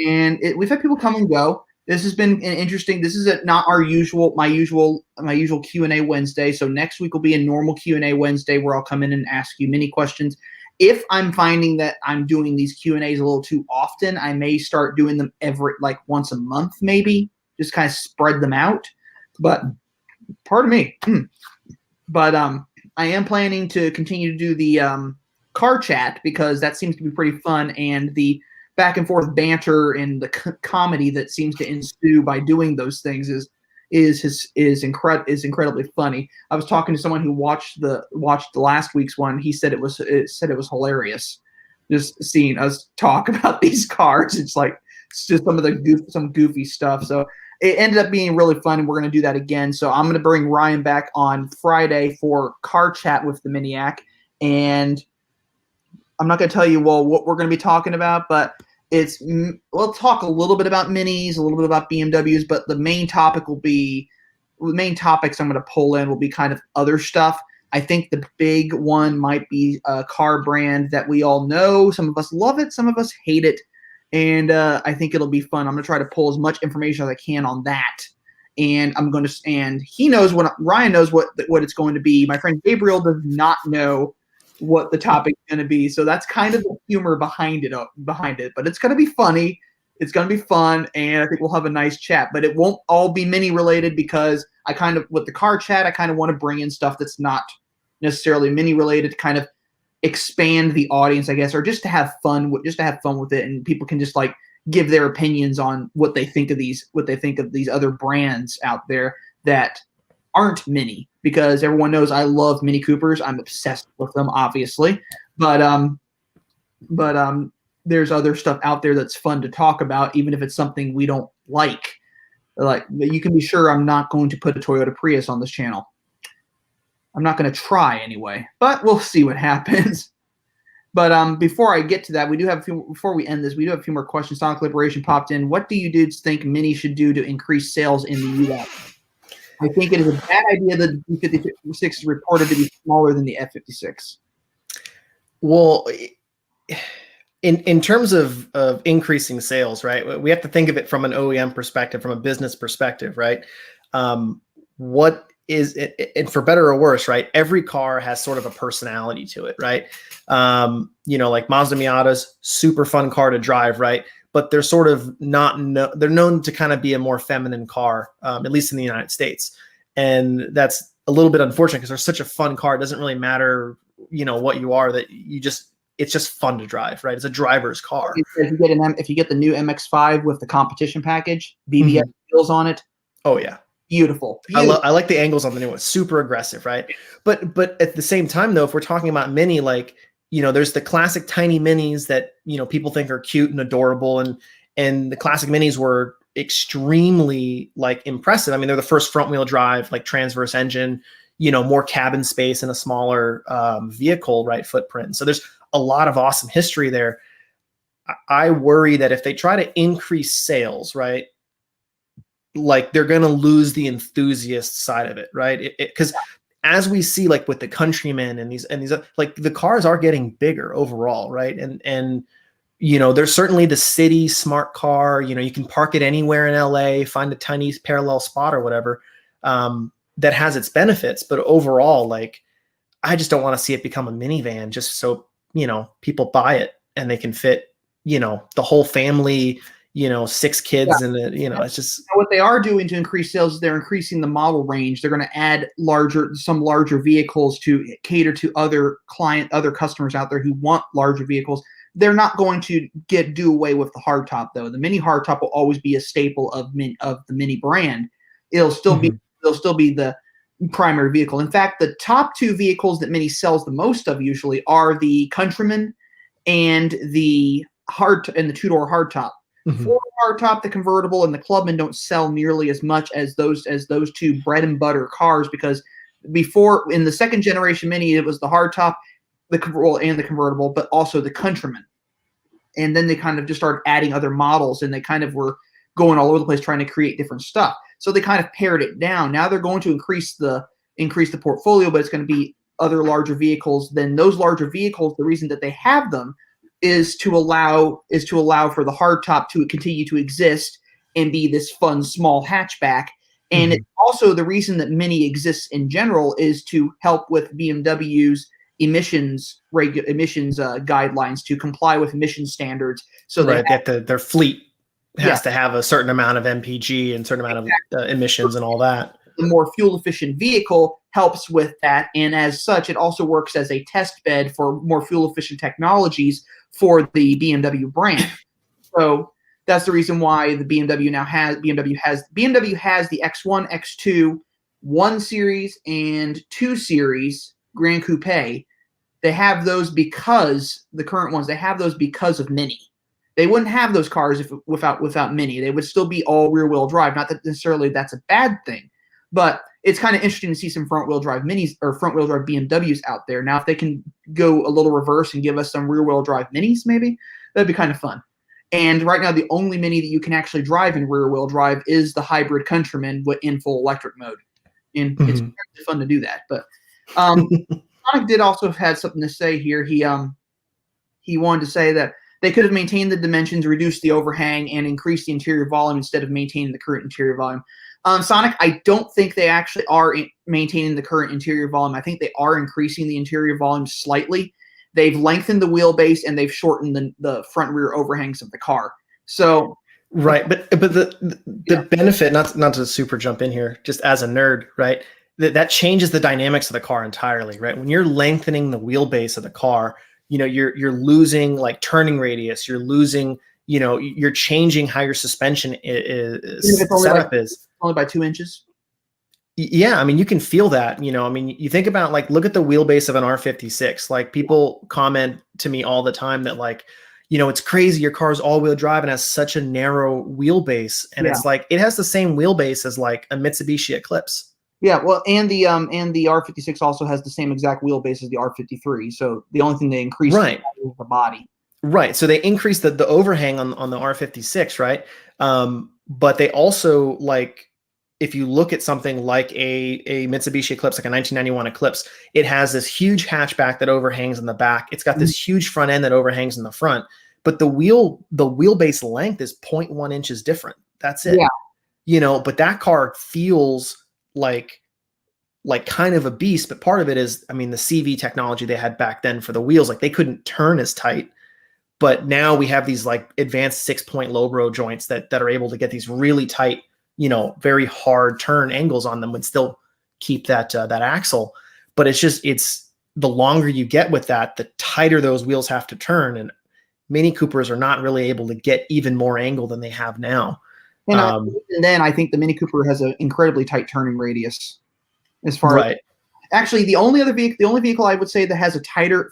and we've had people come and go. This has been an interesting. This is not my usual Q&A Wednesday. So next week will be a normal Q&A Wednesday where I'll come in and ask you many questions. If I'm finding that I'm doing these Q&As a little too often, I may start doing them once a month, maybe just kind of spread them out. But pardon me. But I am planning to continue to do the car chat because that seems to be pretty fun, and the back and forth banter and the comedy that seems to ensue by doing those things is incredibly funny. I was talking to someone who watched the last week's one. He said it was hilarious, just seeing us talk about these cars. It's just some goofy stuff. So it ended up being really fun, and we're going to do that again. So I'm going to bring Ryan back on Friday for car chat with the Miniac, and I'm not going to tell you what we're going to be talking about, but we'll talk a little bit about minis, a little bit about BMWs, but the main topics I'm going to pull in will be kind of other stuff. I think the big one might be a car brand that we all know. Some of us love it, some of us hate it, and I think it'll be fun. I'm going to try to pull as much information as I can on that. And he knows Ryan knows what it's going to be. My friend Gabriel does not know what the topic's going to be. So that's kind of the humor behind it. But it's going to be funny. It's going to be fun. And I think we'll have a nice chat. But it won't all be Mini related because with the car chat, I kind of want to bring in stuff that's not necessarily Mini related to kind of expand the audience, I guess, or just to have fun with it. And people can just give their opinions on what they think of these other brands out there that aren't Mini, because everyone knows I love Mini Coopers. I'm obsessed with them, obviously, but there's other stuff out there that's fun to talk about, even if it's something we don't like. You can be sure I'm not going to put a Toyota Prius on this channel. I'm not going to try anyway, but we'll see what happens. But before I get to that, we do have a few. Before we end this, we do have a few more questions. Sonic Liberation popped in. What do you dudes think Mini should do to increase sales in the U.S.? I think it is a bad idea that the F-56 is reported to be smaller than the F-56. Well, in terms of increasing sales, right? We have to think of it from an OEM perspective, from a business perspective, right? What is it, and for better or worse, right? Every car has sort of a personality to it, right? Like Mazda Miata's super fun car to drive, right? But they're sort of they're known to kind of be a more feminine car, at least in the United States. And that's a little bit unfortunate because they're such a fun car. It doesn't really matter, what you are, that it's just fun to drive, right? It's a driver's car. If you get the new MX-5 with the competition package, BBS wheels on it. Oh yeah. Beautiful. I like the angles on the new one. Super aggressive, right? But at the same time, though, if we're talking about Mini, like, there's the classic tiny Minis that, people think are cute and adorable. And the classic Minis were extremely like impressive. I mean, they're the first front wheel drive, like transverse engine, more cabin space in a smaller vehicle, right? Footprint. So there's a lot of awesome history there. I worry that if they try to increase sales, right, like they're going to lose the enthusiast side of it, right? Because as we see, like with the Countryman and these like the cars are getting bigger overall, right? And there's certainly the city smart car. You can park it anywhere in LA, find a tiny parallel spot or whatever, that has its benefits. But overall, like, I just don't want to see it become a minivan just so people buy it and they can fit the whole family. 6 kids, and it's just what they are doing to increase sales is they're increasing the model range. They're going to add some larger vehicles to cater to other customers out there who want larger vehicles. They're not going to do away with the hardtop, though. The Mini hardtop will always be a staple of the Mini brand. It'll still be the primary vehicle. In fact, the top 2 vehicles that Mini sells the most of usually are the Countryman and the two-door hardtop. For hardtop, the convertible, and the Clubman don't sell nearly as much as those 2 bread and butter cars, because before, in the second generation Mini, it was the hardtop, the convertible, but also the Countryman. And then they kind of just started adding other models, and they kind of were going all over the place trying to create different stuff. So they kind of pared it down. Now they're going to increase the portfolio, but it's going to be other larger vehicles. Then those larger vehicles, the reason that they have them is to allow for the hardtop to continue to exist and be this fun small hatchback. And it's also the reason that Mini exists in general is to help with BMW's emissions guidelines, to comply with emission standards. So their fleet has to have a certain amount of MPG and certain amount of emissions and all that. The more fuel efficient vehicle helps with that, and as such, it also works as a test bed for more fuel efficient technologies for the BMW brand. So that's the reason why the BMW has the X1, X2, 1 Series, and 2 Series Grand Coupe. They have those because the current ones, they have those because of Mini. They wouldn't have those cars without Mini. They would still be all rear wheel drive. Not that necessarily that's a bad thing, but it's kind of interesting to see some front wheel drive Minis or front wheel drive BMWs out there. Now, if they can go a little reverse and give us some rear wheel drive Minis, maybe that'd be kind of fun. And right now, the only Mini that you can actually drive in rear wheel drive is the hybrid Countryman in full electric mode, and it's really fun to do that. But Sonic did also have had something to say here. He wanted to say that they could have maintained the dimensions, reduced the overhang, and increased the interior volume instead of maintaining the current interior volume. Sonic, I don't think they actually are maintaining the current interior volume. I think they are increasing the interior volume slightly. They've lengthened the wheelbase and they've shortened the front rear overhangs of the car. So right, but the benefit, not to super jump in here, just as a nerd, right? That changes the dynamics of the car entirely, right? When you're lengthening the wheelbase of the car, you're losing like turning radius. You're losing, you're changing how your suspension setup is. Only by 2 inches. Yeah, I mean, you can feel that. You think about, like, look at the wheelbase of an R56. Like, people comment to me all the time that, like, it's crazy your car's all-wheel drive and has such a narrow wheelbase, and it's like it has the same wheelbase as like a Mitsubishi Eclipse. Yeah, well, and the R56 also has the same exact wheelbase as the R53. So the only thing they increased Right. is the body. Right. So they increased the overhang on the R56, right? But they also, like, if you look at something like a Mitsubishi Eclipse, like a 1991 Eclipse, it has this huge hatchback that overhangs in the back. It's got this huge front end that overhangs in the front, but the wheelbase length is 0.1 inches different. That's it. Yeah. You know, but that car feels like kind of a beast. But part of it is, I mean, the CV technology they had back then for the wheels, like they couldn't turn as tight. But now we have these like advanced 6-point low bro joints that are able to get these really tight, you know, very hard turn angles on them and still keep that axle. But it's the longer you get with that, the tighter those wheels have to turn. And Mini Coopers are not really able to get even more angle than they have now. And then I think the Mini Cooper has an incredibly tight turning radius. As far as actually, the only vehicle I would say that has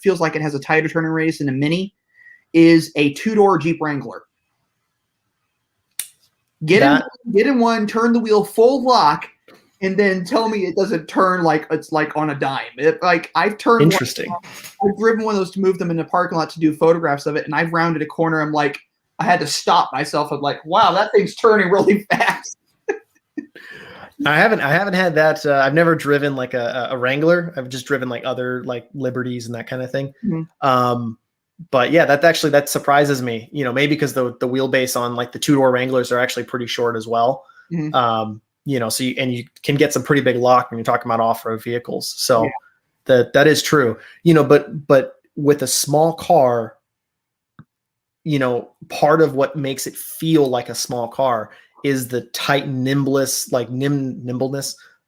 feels like it has a tighter turning radius than a Mini is a two-door Jeep Wrangler. Get in one, turn the wheel full lock, and then tell me it doesn't turn like it's like on a dime. I've turned interesting. I've driven one of those to move them in the parking lot to do photographs of it, and I've rounded a corner. I'm like, I had to stop myself. I'm like, wow, that thing's turning really fast. I haven't had that. I've never driven like a Wrangler. I've just driven like other like Liberties and that kind of thing. Mm-hmm. But yeah, that surprises me, you know, maybe because the wheelbase on like the two-door Wranglers are actually pretty short as well. Mm-hmm. You know, so you can get some pretty big lock when you're talking about off-road vehicles. So that is true, you know, but with a small car, you know, part of what makes it feel like a small car is the tight nimbleness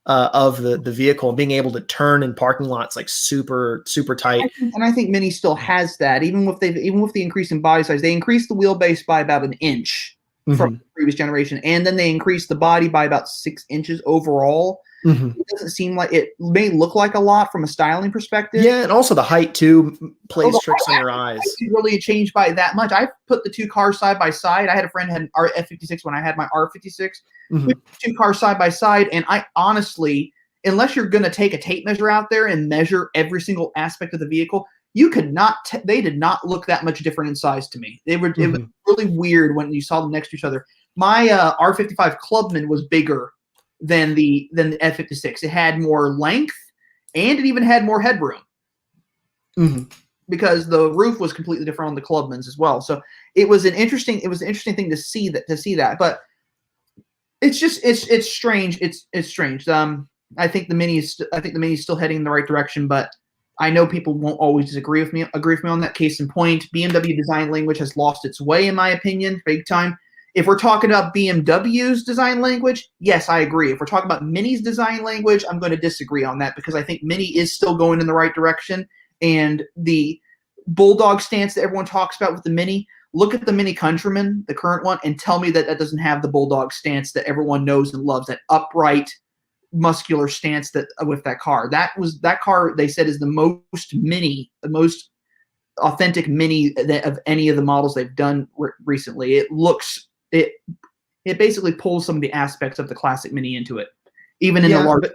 of the vehicle and being able to turn in parking lots like super tight. And I think Mini still has that, even with the increase in body size. They increased the wheelbase by about an inch from the previous generation, and then they increased the body by about 6 inches overall. Mm-hmm. It doesn't seem like it may look like a lot from a styling perspective. Yeah, and also the height too plays tricks on your eyes. It really changed by that much. I put the two cars side by side. I had a friend who had an F56 when I had my R56. Mm-hmm. We put two cars side by side, and I honestly, unless you're going to take a tape measure out there and measure every single aspect of the vehicle, you could not. They did not look that much different in size to me. It was really weird when you saw them next to each other. My R55 Clubman was bigger than the F56. It had more length, and it even had more headroom. Mm-hmm. Because the roof was completely different on the Clubmans as well. So it was an interesting thing to see that. But it's strange. It's strange. I think the Mini is still heading in the right direction, but I know people won't always agree with me on that. Case in point, BMW design language has lost its way, in my opinion, big time. If we're talking about BMW's design language, yes, I agree. If we're talking about Mini's design language, I'm going to disagree on that because I think Mini is still going in the right direction. And the bulldog stance that everyone talks about with the Mini, look at the Mini Countryman, the current one, and tell me that doesn't have the bulldog stance that everyone knows and loves, that upright, muscular stance that with that car. That car, they said, is the most authentic Mini of any of the models they've done recently. It basically pulls some of the aspects of the classic Mini into it, even in the large.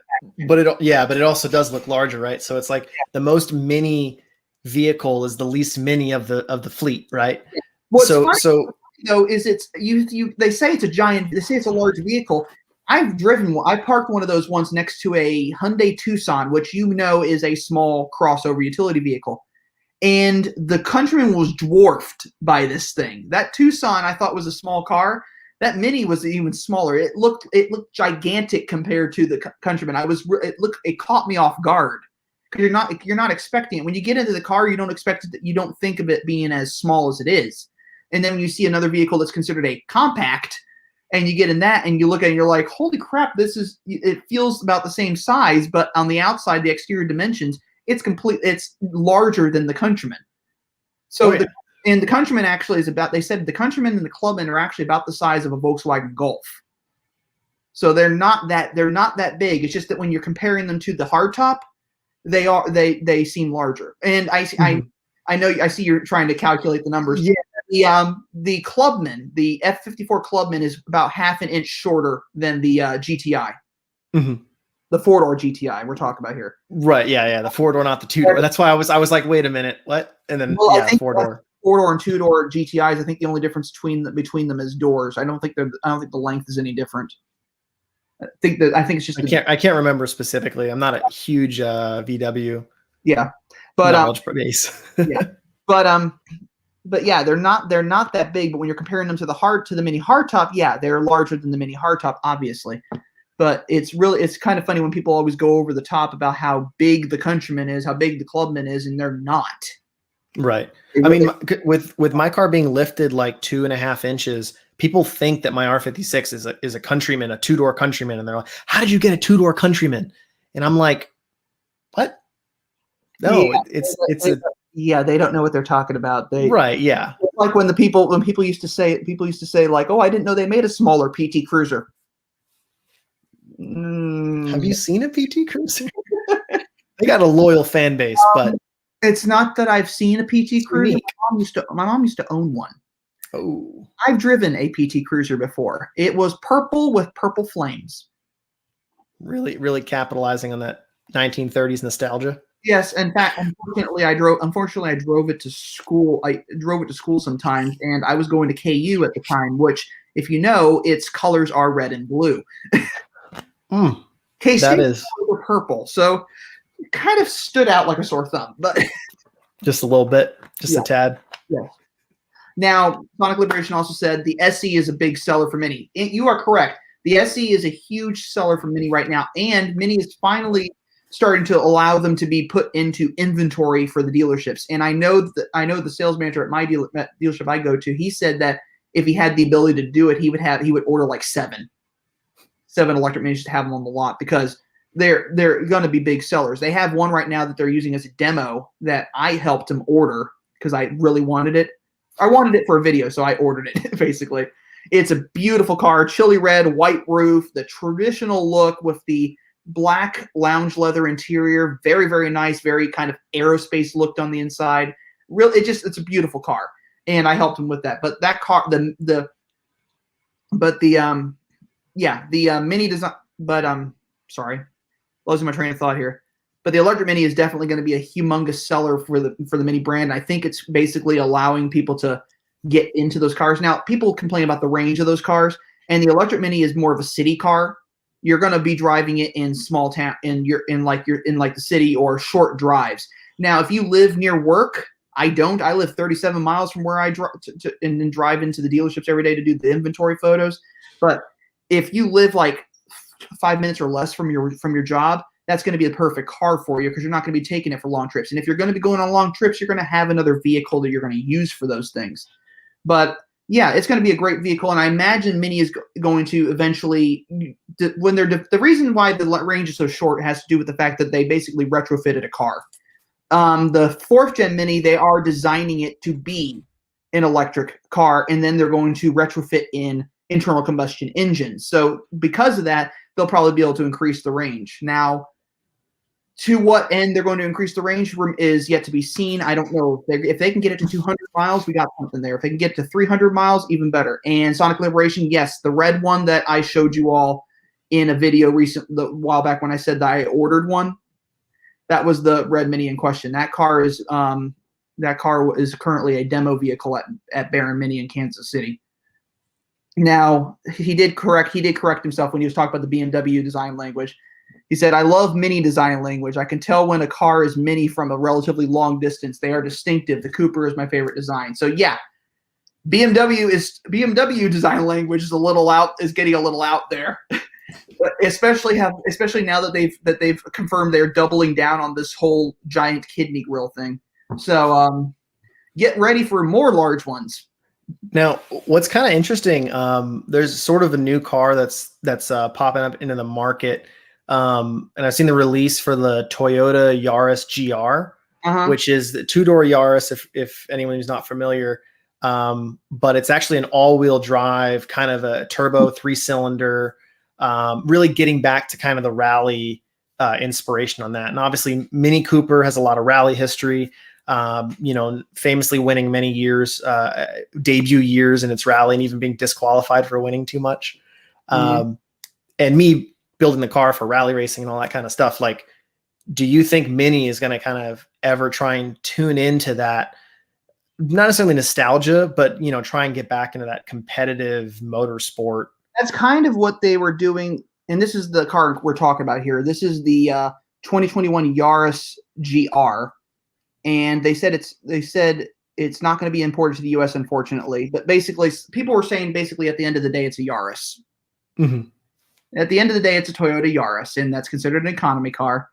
But it also does look larger, right? So it's like the most Mini vehicle is the least Mini of the fleet, right? What's funny, though, is they say it's a giant. They say it's a large vehicle. I parked one of those ones next to a Hyundai Tucson, which is a small crossover utility vehicle. And the Countryman was dwarfed by this thing. That Tucson I thought was a small car. That Mini was even smaller. It looked gigantic compared to the Countryman. It caught me off guard because you're not expecting it. When you get into the car, you don't expect it. You don't think of it being as small as it is. And then when you see another vehicle that's considered a compact, and you get in that and you look at it and you're like, holy crap, it feels about the same size, but on the outside, the exterior dimensions, it's larger than the Countryman. So the Countryman actually they said the Countryman and the Clubman are actually about the size of a Volkswagen Golf. So they're not that big. It's just that when you're comparing them to the hardtop, they seem larger. And I know I see you're trying to calculate the numbers. Yeah. The Clubman, the F54 Clubman is about half an inch shorter than the GTI. Mm-hmm. The 4-door GTI we're talking about here. Right. Yeah. The 4-door, not the 2-door. That's why I was like, wait a minute, what? And then I think 4-door. 4-door and 2-door GTIs. I think the only difference between them is doors. I don't think the length is any different. I think it's just. I can't remember specifically. I'm not a huge VW. Yeah, but knowledge base. Yeah, but yeah, they're not that big. But when you're comparing them to the Mini hardtop, yeah, they're larger than the Mini hardtop, obviously. But it's kind of funny when people always go over the top about how big the Countryman is, how big the Clubman is, and they're not. Right. I mean, with my car being lifted like 2.5 inches, people think that my R56 is a Countryman, a 2-door Countryman, and they're like, "How did you get a 2-door Countryman?" And I'm like, "What? No, yeah, yeah, they don't know what they're talking about. Right, yeah. It's like when people used to say like, "Oh, I didn't know they made a smaller PT Cruiser." Have you seen a PT Cruiser? They got a loyal fan base, but it's not that I've seen a PT Cruiser. My mom used to own one. Oh, I've driven a PT Cruiser before. It was purple with purple flames. Really, really capitalizing on that 1930s nostalgia. Yes, in fact, unfortunately, I drove it to school. I drove it to school sometimes, and I was going to KU at the time, which, if you know, its colors are red and blue. That is purple, so it kind of stood out like a sore thumb, but just a little bit, a tad. Yes. Now, Sonic Liberation also said the SE is a big seller for Mini. You are correct. The SE is a huge seller for Mini right now, and Mini is finally starting to allow them to be put into inventory for the dealerships. And I know the sales manager at my dealership I go to, he said that if he had the ability to do it, he would order like seven electric Minis to have them on the lot, because they're going to be big sellers. They have one right now that they're using as a demo that I helped them order because I really wanted it. I wanted it for a video, so I ordered it, basically. It's a beautiful car, chili red, white roof, the traditional look with the black lounge leather interior, very, very nice, very kind of aerospace looked on the inside. It's a beautiful car, and I helped him with that. But that car, the Mini design. But sorry, losing my train of thought here. But the electric Mini is definitely going to be a humongous seller for the Mini brand. I think it's basically allowing people to get into those cars. Now, people complain about the range of those cars, and the electric Mini is more of a city car. You're going to be driving it in small town, in the city, or short drives. Now, if you live near work, I don't. I live 37 miles from where I drive and then drive into the dealerships every day to do the inventory photos. But if you live like 5 minutes or less from your job, that's going to be the perfect car for you, because you're not going to be taking it for long trips. And if you're going to be going on long trips, you're going to have another vehicle that you're going to use for those things. But yeah, it's going to be a great vehicle, and I imagine Mini is going to eventually, when the reason why the range is so short has to do with the fact that they basically retrofitted a car. The 4th gen Mini, they are designing it to be an electric car, and then they're going to retrofit in internal combustion engines. So because of that, they'll probably be able to increase the range. Now, to what end they're going to increase the range is yet to be seen. I don't know if they can get it to 200 miles, we got something there. If they can get to 300 miles, even better. And Sonic Liberation, yes, the red one that I showed you all in a video a while back when I said that I ordered one, that was the red Mini in question. That car is currently a demo vehicle at Barron Mini in Kansas City. Now, he did correct himself when he was talking about the BMW design language. He said, "I love Mini design language. I can tell when a car is Mini from a relatively long distance. They are distinctive. The Cooper is my favorite design." So yeah, BMW design language is getting a little out there, especially now that they've confirmed they're doubling down on this whole giant kidney grill thing. So get ready for more large ones. Now, what's kind of interesting, there's sort of a new car that's popping up into the market. And I've seen the release for the Toyota Yaris GR, which is the 2-door Yaris, if anyone who's not familiar. But it's actually an all-wheel drive, kind of a turbo 3-cylinder, really getting back to kind of the rally inspiration on that. And obviously, Mini Cooper has a lot of rally history, famously winning many years, debut years in its rally, and even being disqualified for winning too much. And me building the car for rally racing and all that kind of stuff. Like, do you think Mini is going to kind of ever try and tune into that? Not necessarily nostalgia, but try and get back into that competitive motorsport. That's kind of what they were doing. And this is the car we're talking about here. This is the 2021 Yaris GR. And they said it's not going to be imported to the US, unfortunately. But basically, people were saying basically at the end of the day, it's a Yaris. Mm-hmm. At the end of the day, it's a Toyota Yaris, and that's considered an economy car.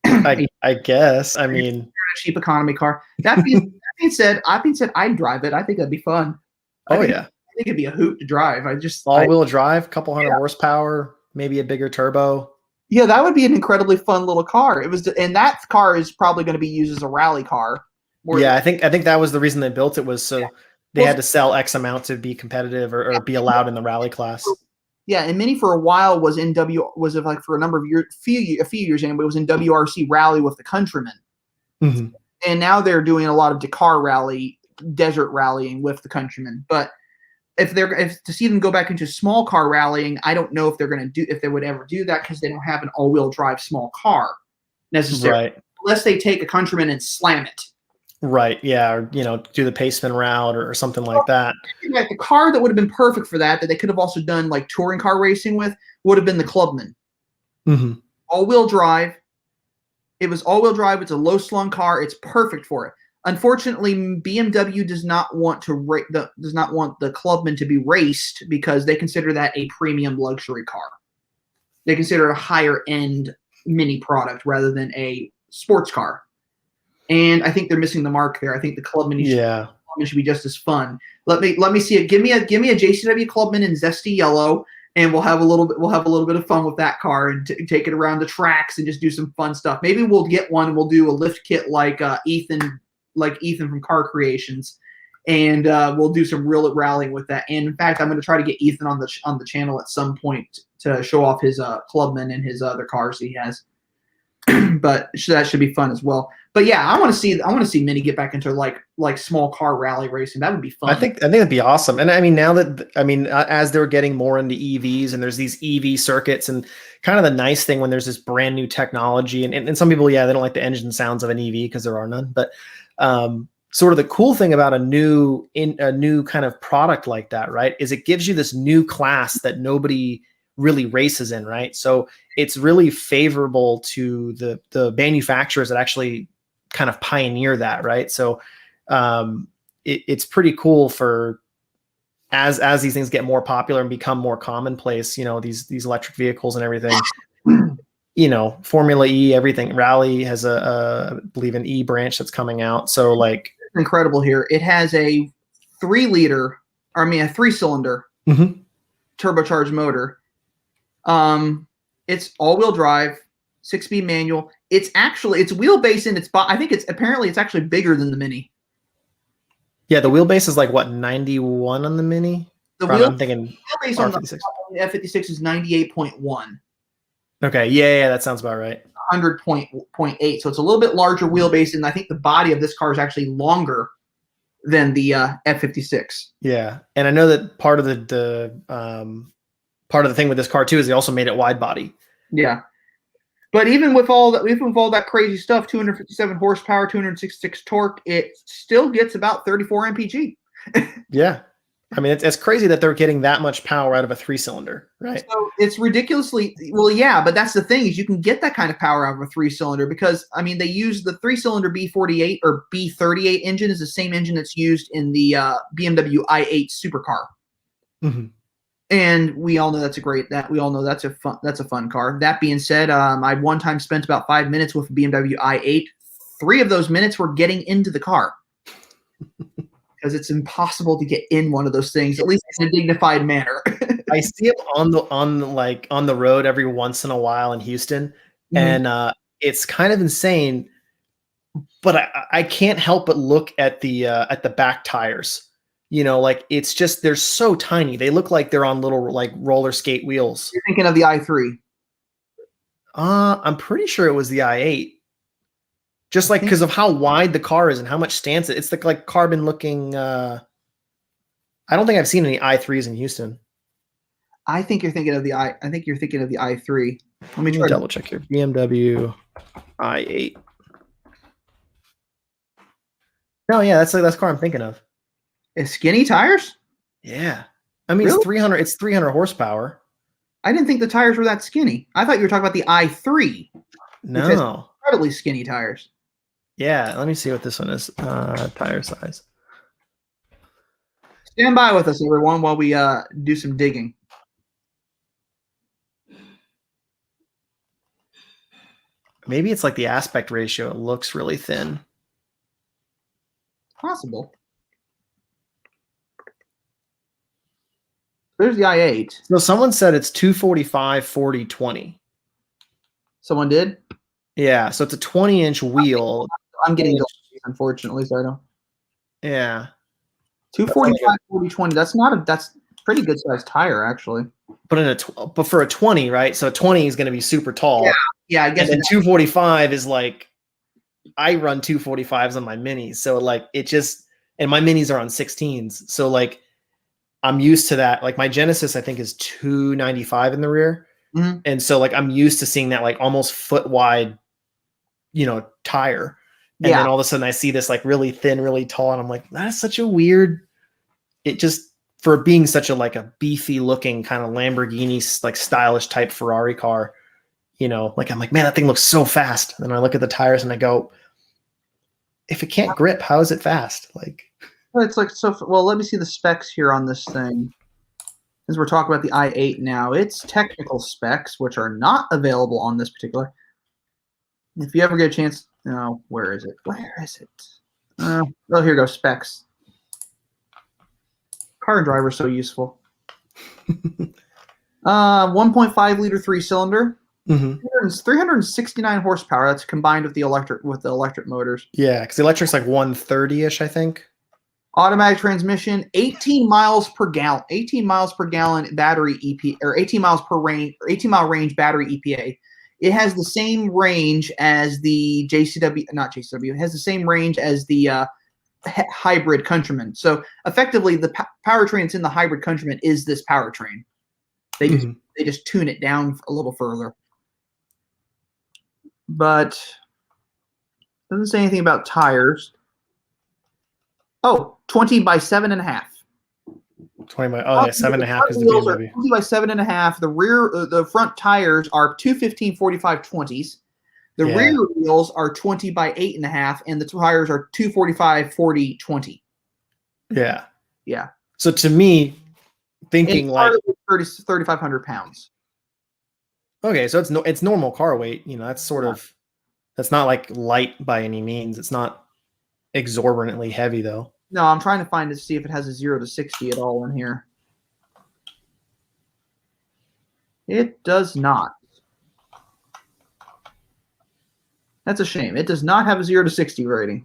I guess. I mean, a cheap economy car. That being said, I'd drive it. I think that'd be fun. Yeah. I think it'd be a hoot to drive. All-wheel drive, couple hundred horsepower, maybe a bigger turbo. Yeah, that would be an incredibly fun little car. And that car is probably going to be used as a rally car. I think that was the reason they built it, was so they had to sell X amount to be competitive or be allowed in the rally class. Yeah, and Mini for a while was for a number of years, a few years anyway, was in WRC rally with the Countryman. Mm-hmm. And now they're doing a lot of Dakar rally, desert rallying with the Countryman. But if to see them go back into small car rallying, I don't know if they would ever do that, because they don't have an all-wheel drive small car necessarily, right? Unless they take a Countryman and slam it. Right. Yeah. Or, do the paceman route or something like that. Like the car that would have been perfect for that they could have also done like touring car racing with, would have been the Clubman. Mm-hmm. All-wheel drive. It was all-wheel drive. It's a low-slung car. It's perfect for it. Unfortunately, BMW does not want the Clubman to be raced, because they consider that a premium luxury car. They consider it a higher-end Mini product rather than a sports car. And I think they're missing the mark there. I think the Clubman should be just as fun. Let me see it. Give me a JCW Clubman in zesty yellow, and we'll have a little bit of fun with that car and take it around the tracks and just do some fun stuff. Maybe we'll get one and we'll do a lift kit like Ethan from Car Creations, and we'll do some real rallying with that. And in fact, I'm going to try to get Ethan on the channel at some point to show off his Clubman and his other cars he has. But that should be fun as well. But yeah, I want to see Mini get back into like small car rally racing. That would be fun. I think that'd be awesome. And I mean, as they're getting more into EVs and there's these EV circuits, and kind of the nice thing when there's this brand new technology, and some people, they don't like the engine sounds of an EV because there are none. But sort of the cool thing about a new kind of product like that, right, is it gives you this new class that nobody really races in, right? So it's really favorable to the manufacturers that actually kind of pioneer that, right? So it's pretty cool for as these things get more popular and become more commonplace, these electric vehicles and everything. Formula E, everything. Rally has I believe an E branch that's coming out. So like, incredible here. It has a 3-cylinder mm-hmm. turbocharged motor. It's all-wheel drive, 6-speed manual. It's wheelbase in I think it's actually bigger than the Mini. Yeah, the wheelbase is like what, 91 on the Mini? I'm thinking wheelbase on the F56 is 98.1. Okay, yeah, that sounds about right. 100.8. So it's a little bit larger wheelbase, and I think the body of this car is actually longer than the F56. Yeah, and I know that part of the thing with this car too is they also made it wide body. Yeah. But even with all that crazy stuff, 257 horsepower, 266 torque, it still gets about 34 mpg. Yeah. I mean, it's crazy that they're getting that much power out of a 3-cylinder, right? So it's ridiculously, yeah, but that's the thing, is you can get that kind of power out of a 3-cylinder because, I mean, they use the 3-cylinder B48 or B38 engine is the same engine that's used in the BMW i8 supercar. Mm-hmm. And we all know that's a fun car. That being said, I one time spent about 5 minutes with a BMW i8. 3 of those minutes were getting into the car because it's impossible to get in one of those things, at least in a dignified manner. I see them on the road every once in a while in Houston, and it's kind of insane. But I can't help but look at the back tires. Like it's just, they're so tiny. They look like they're on little like roller skate wheels. You're thinking of the i3. I'm pretty sure it was the i8. Just like because of how wide the car is and how much stance it's like carbon looking. I don't think I've seen any i3s in Houston. I think you're thinking of the I. I think you're thinking of the i3. Let me Let me try. double check here. BMW i8. No, yeah, that's the car I'm thinking of. Skinny tires? Yeah. I mean, Really? it's 300 horsepower. I didn't think the tires were that skinny. I thought you were talking about the i3, which has No. incredibly skinny tires. Yeah, let me see what this one is. Tire size. Stand by with us, everyone, while we do some digging. Maybe it's like the aspect ratio. It looks really thin. Possible. There's the i8. So someone said it's 245, 40, 20. Someone did? Yeah, so it's a 20-inch wheel. I'm getting delays, unfortunately, so I don't. Yeah. 245, 40, 20. That's pretty good sized tire, actually. But for a 20, right? So a 20 is going to be super tall. Yeah, I guess. And then 245 is like, I run 245s on my minis. So like it just, and my minis are on 16s. So like I'm used to that. Like my Genesis, I think is 295 in the rear. Mm-hmm. And so like I'm used to seeing that like almost foot wide, tire. And then all of a sudden I see this like really thin, really tall. And I'm like, that's such a weird, it just, for being such a like a beefy looking kind of Lamborghini, like stylish type Ferrari car, like I'm like, man, that thing looks so fast. And then I look at the tires and I go, if it can't grip, how is it fast? Like, it's like so. Well, let me see the specs here on this thing. As we're talking about the i8 now, its technical specs, which are not available on this particular. If you ever get a chance, where is it? Where is it? Oh, here goes specs. Car and Driver is so useful. 1.5 liter 3-cylinder. mm-hmm. 369 horsepower. That's combined with the electric motors. Yeah, because the electric's like 130-ish, I think. Automatic transmission, 18 miles per gallon. 18 miles per gallon battery EP, or 18 miles per range, or 18 mile range battery EPA. It has the same range as the not JCW. It has the same range as the hybrid Countryman. So effectively, the powertrain that's in the hybrid Countryman is this powertrain. They just tune it down a little further. But doesn't say anything about tires. Oh, 20 by 7.5. 20 by 7.5 is the BMW. 20 by 7.5. The front tires are 215/45/20s. The rear wheels are 20 by 8.5, and the tires are 245/40/20. Yeah. Yeah. So to me, thinking like 3,500 pounds. Okay, so it's normal car weight. That's sort of, that's not like light by any means. It's not exorbitantly heavy though. No, I'm trying to see if it has a 0 to 60 at all in here. It does not. That's a shame. It does not have a 0 to 60 rating.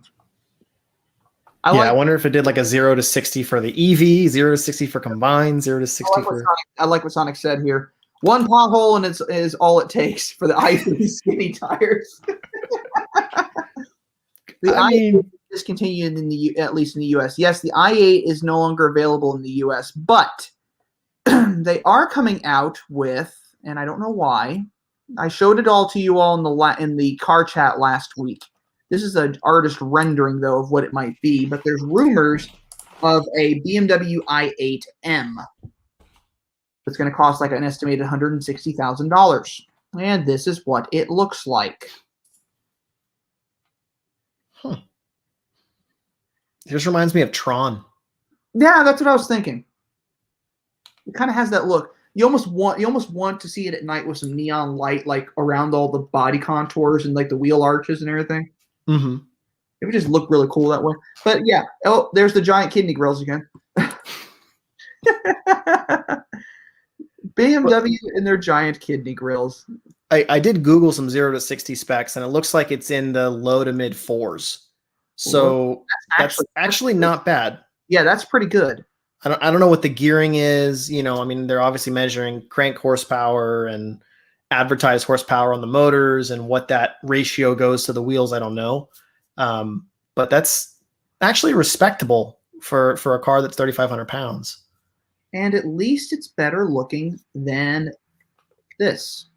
I wonder if it did like a 0 to 60 for the EV, 0 to 60 for combined, 0 to 60 for. I like what Sonic said here. One pothole and is all it takes for the i3 skinny tires. The i8 is discontinued at least in the US. Yes, the i8 is no longer available in the US, but they are coming out with, and I don't know why. I showed it all to you all in the car chat last week. This is an artist rendering though of what it might be, but there's rumors of a BMW i8M. It's going to cost like an estimated $160,000. And this is what it looks like. Huh. It just reminds me of Tron. Yeah, that's what I was thinking. It kind of has that look. You almost want to see it at night with some neon light like around all the body contours and like the wheel arches and everything. Mm-hmm. It would just look really cool that way. But yeah, there's the giant kidney grills again. BMW and their giant kidney grills. I did Google some 0 to 60 specs, and it looks like it's in the low to mid 4s. So that's actually not bad. Yeah, that's pretty good. I don't know what the gearing is. They're obviously measuring crank horsepower and advertised horsepower on the motors, and what that ratio goes to the wheels, I don't know. But that's actually respectable for a car that's 3,500 pounds. and at least it's better looking than this.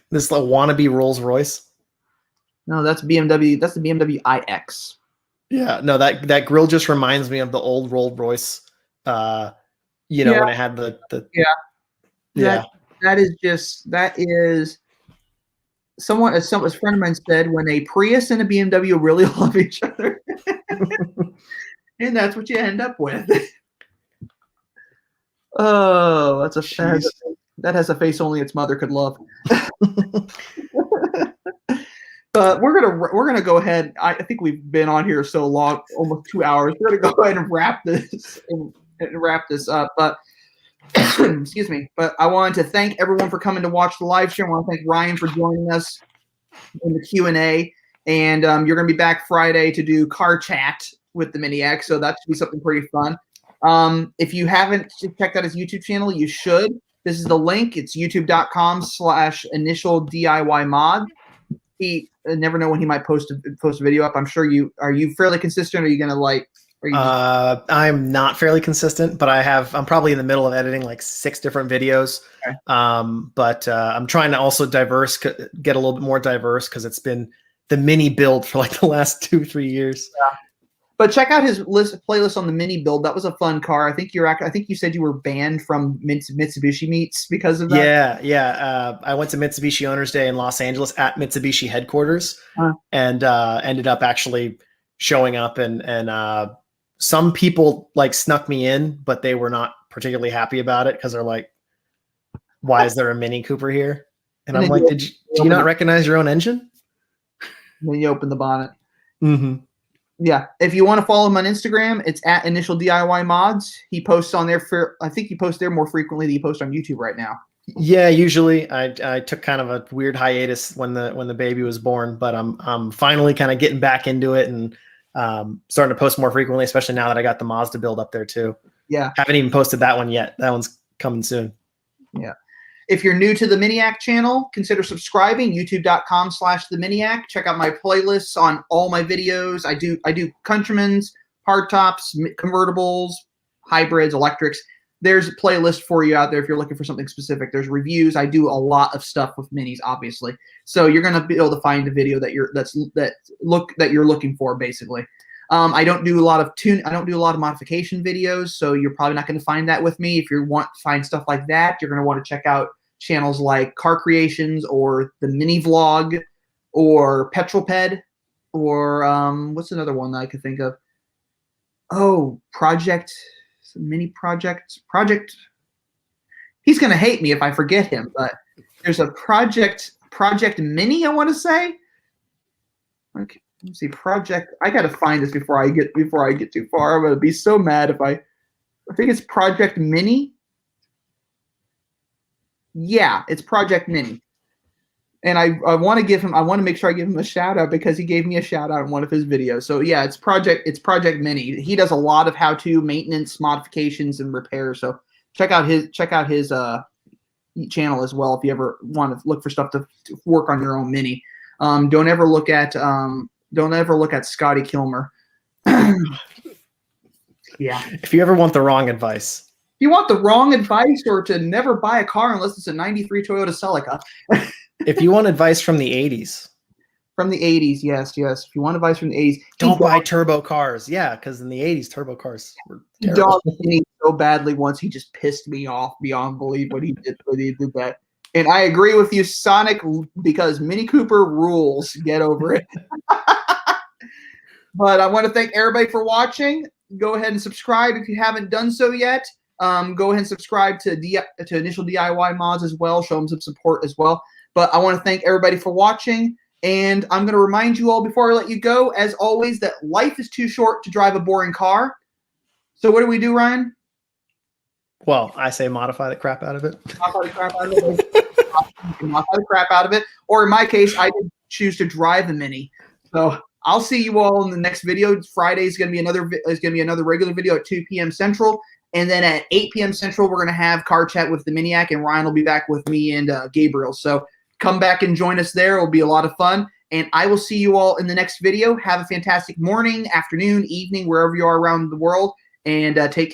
This like wannabe Rolls Royce. No, that's BMW. That's the BMW iX. Yeah, no, that grill just reminds me of the old Rolls Royce. You know, when it had the that is someone, as a friend of mine said, when a Prius and a BMW really love each other, and that's what you end up with. Oh, that has a face only its mother could love. But we're gonna go ahead. I think we've been on here so long, almost 2 hours. We're gonna go ahead and wrap this up. But excuse me. But I wanted to thank everyone for coming to watch the live stream. I want to thank Ryan for joining us in the Q&A. And you're gonna be back Friday to do car chat with the Miniac, so that should be something pretty fun. If you haven't checked out his YouTube channel, you should. This is the link. It's youtube.com/initial DIY mod. He never know when he might post a video up. I'm sure are you fairly consistent? Or are you gonna like? I'm not fairly consistent, but I'm probably in the middle of editing like 6 different videos. Okay. But I'm trying to also get a little bit more diverse because it's been the mini build for like the last 2-3 years. Yeah. But check out his playlist on the mini build. That was a fun car. I think you said you were banned from Mitsubishi meets because of that. Yeah. I went to Mitsubishi Owners Day in Los Angeles at Mitsubishi headquarters, and ended up actually showing up, and some people like snuck me in, but they were not particularly happy about it because they're like, "Why is there a Mini Cooper here?" And I'm like, "Do you not recognize your own engine?" And then you open the bonnet. Mm-hmm. Yeah, if you want to follow him on Instagram, it's at Initial DIY Mods. He posts on there I think he posts there more frequently than he posts on YouTube right now. Yeah, usually I took kind of a weird hiatus when the baby was born, but I'm finally kind of getting back into it and starting to post more frequently, especially now that I got the Mazda build up there too. Yeah, haven't even posted that one yet. That one's coming soon. Yeah. If you're new to the Miniac channel, consider subscribing. YouTube.com/the Miniac. Check out my playlists on all my videos. I do Countryman's, hardtops, convertibles, hybrids, electrics. There's a playlist for you out there if you're looking for something specific. There's reviews. I do a lot of stuff with minis, obviously. So you're gonna be able to find the video that you're looking for, basically. I don't do a lot of modification videos, so you're probably not going to find that with me. If you want to find stuff like that, you're going to want to check out channels like Car Creations or the Mini Vlog or Petrolped or what's another one that I could think of? Oh, Mini Project. He's going to hate me if I forget him, but there's a Project Mini, I want to say. Okay. Let's see, Project. I gotta find this before I get too far. I'm gonna be so mad if I think it's Project Mini. Yeah, it's Project Mini. And I want to make sure I give him a shout out because he gave me a shout out in one of his videos. So yeah, it's Project Mini. He does a lot of how-to maintenance, modifications, and repairs. So check out his channel as well if you ever want to look for stuff to work on your own Mini. Don't ever look at Scotty Kilmer. Yeah. If you ever want the wrong advice. If you want the wrong advice or to never buy a car unless it's a 93 Toyota Celica. If you want advice from the 80s. From the 80s, yes. If you want advice from the 80s. Don't buy turbo cars. Yeah, because in the 80s, turbo cars were terrible. He dogged me so badly once. He just pissed me off beyond belief when he did that. And I agree with you, Sonic, because Mini Cooper rules. Get over it. But I want to thank everybody for watching. Go ahead and subscribe if you haven't done so yet. Go ahead and subscribe to Initial DIY Mods as well. Show them some support as well. But I want to thank everybody for watching. And I'm going to remind you all before I let you go, as always, that life is too short to drive a boring car. So what do we do, Ryan? Well, I say modify the crap out of it. Modify the crap out of it. Modify the crap out of it. Or in my case, I did choose to drive the Mini. So I'll see you all in the next video. Friday is going to be another regular video at 2 p.m. Central. And then at 8 p.m. Central, we're going to have car chat with the Miniac, and Ryan will be back with me and Gabriel. So come back and join us there. It'll be a lot of fun. And I will see you all in the next video. Have a fantastic morning, afternoon, evening, wherever you are around the world. and take care.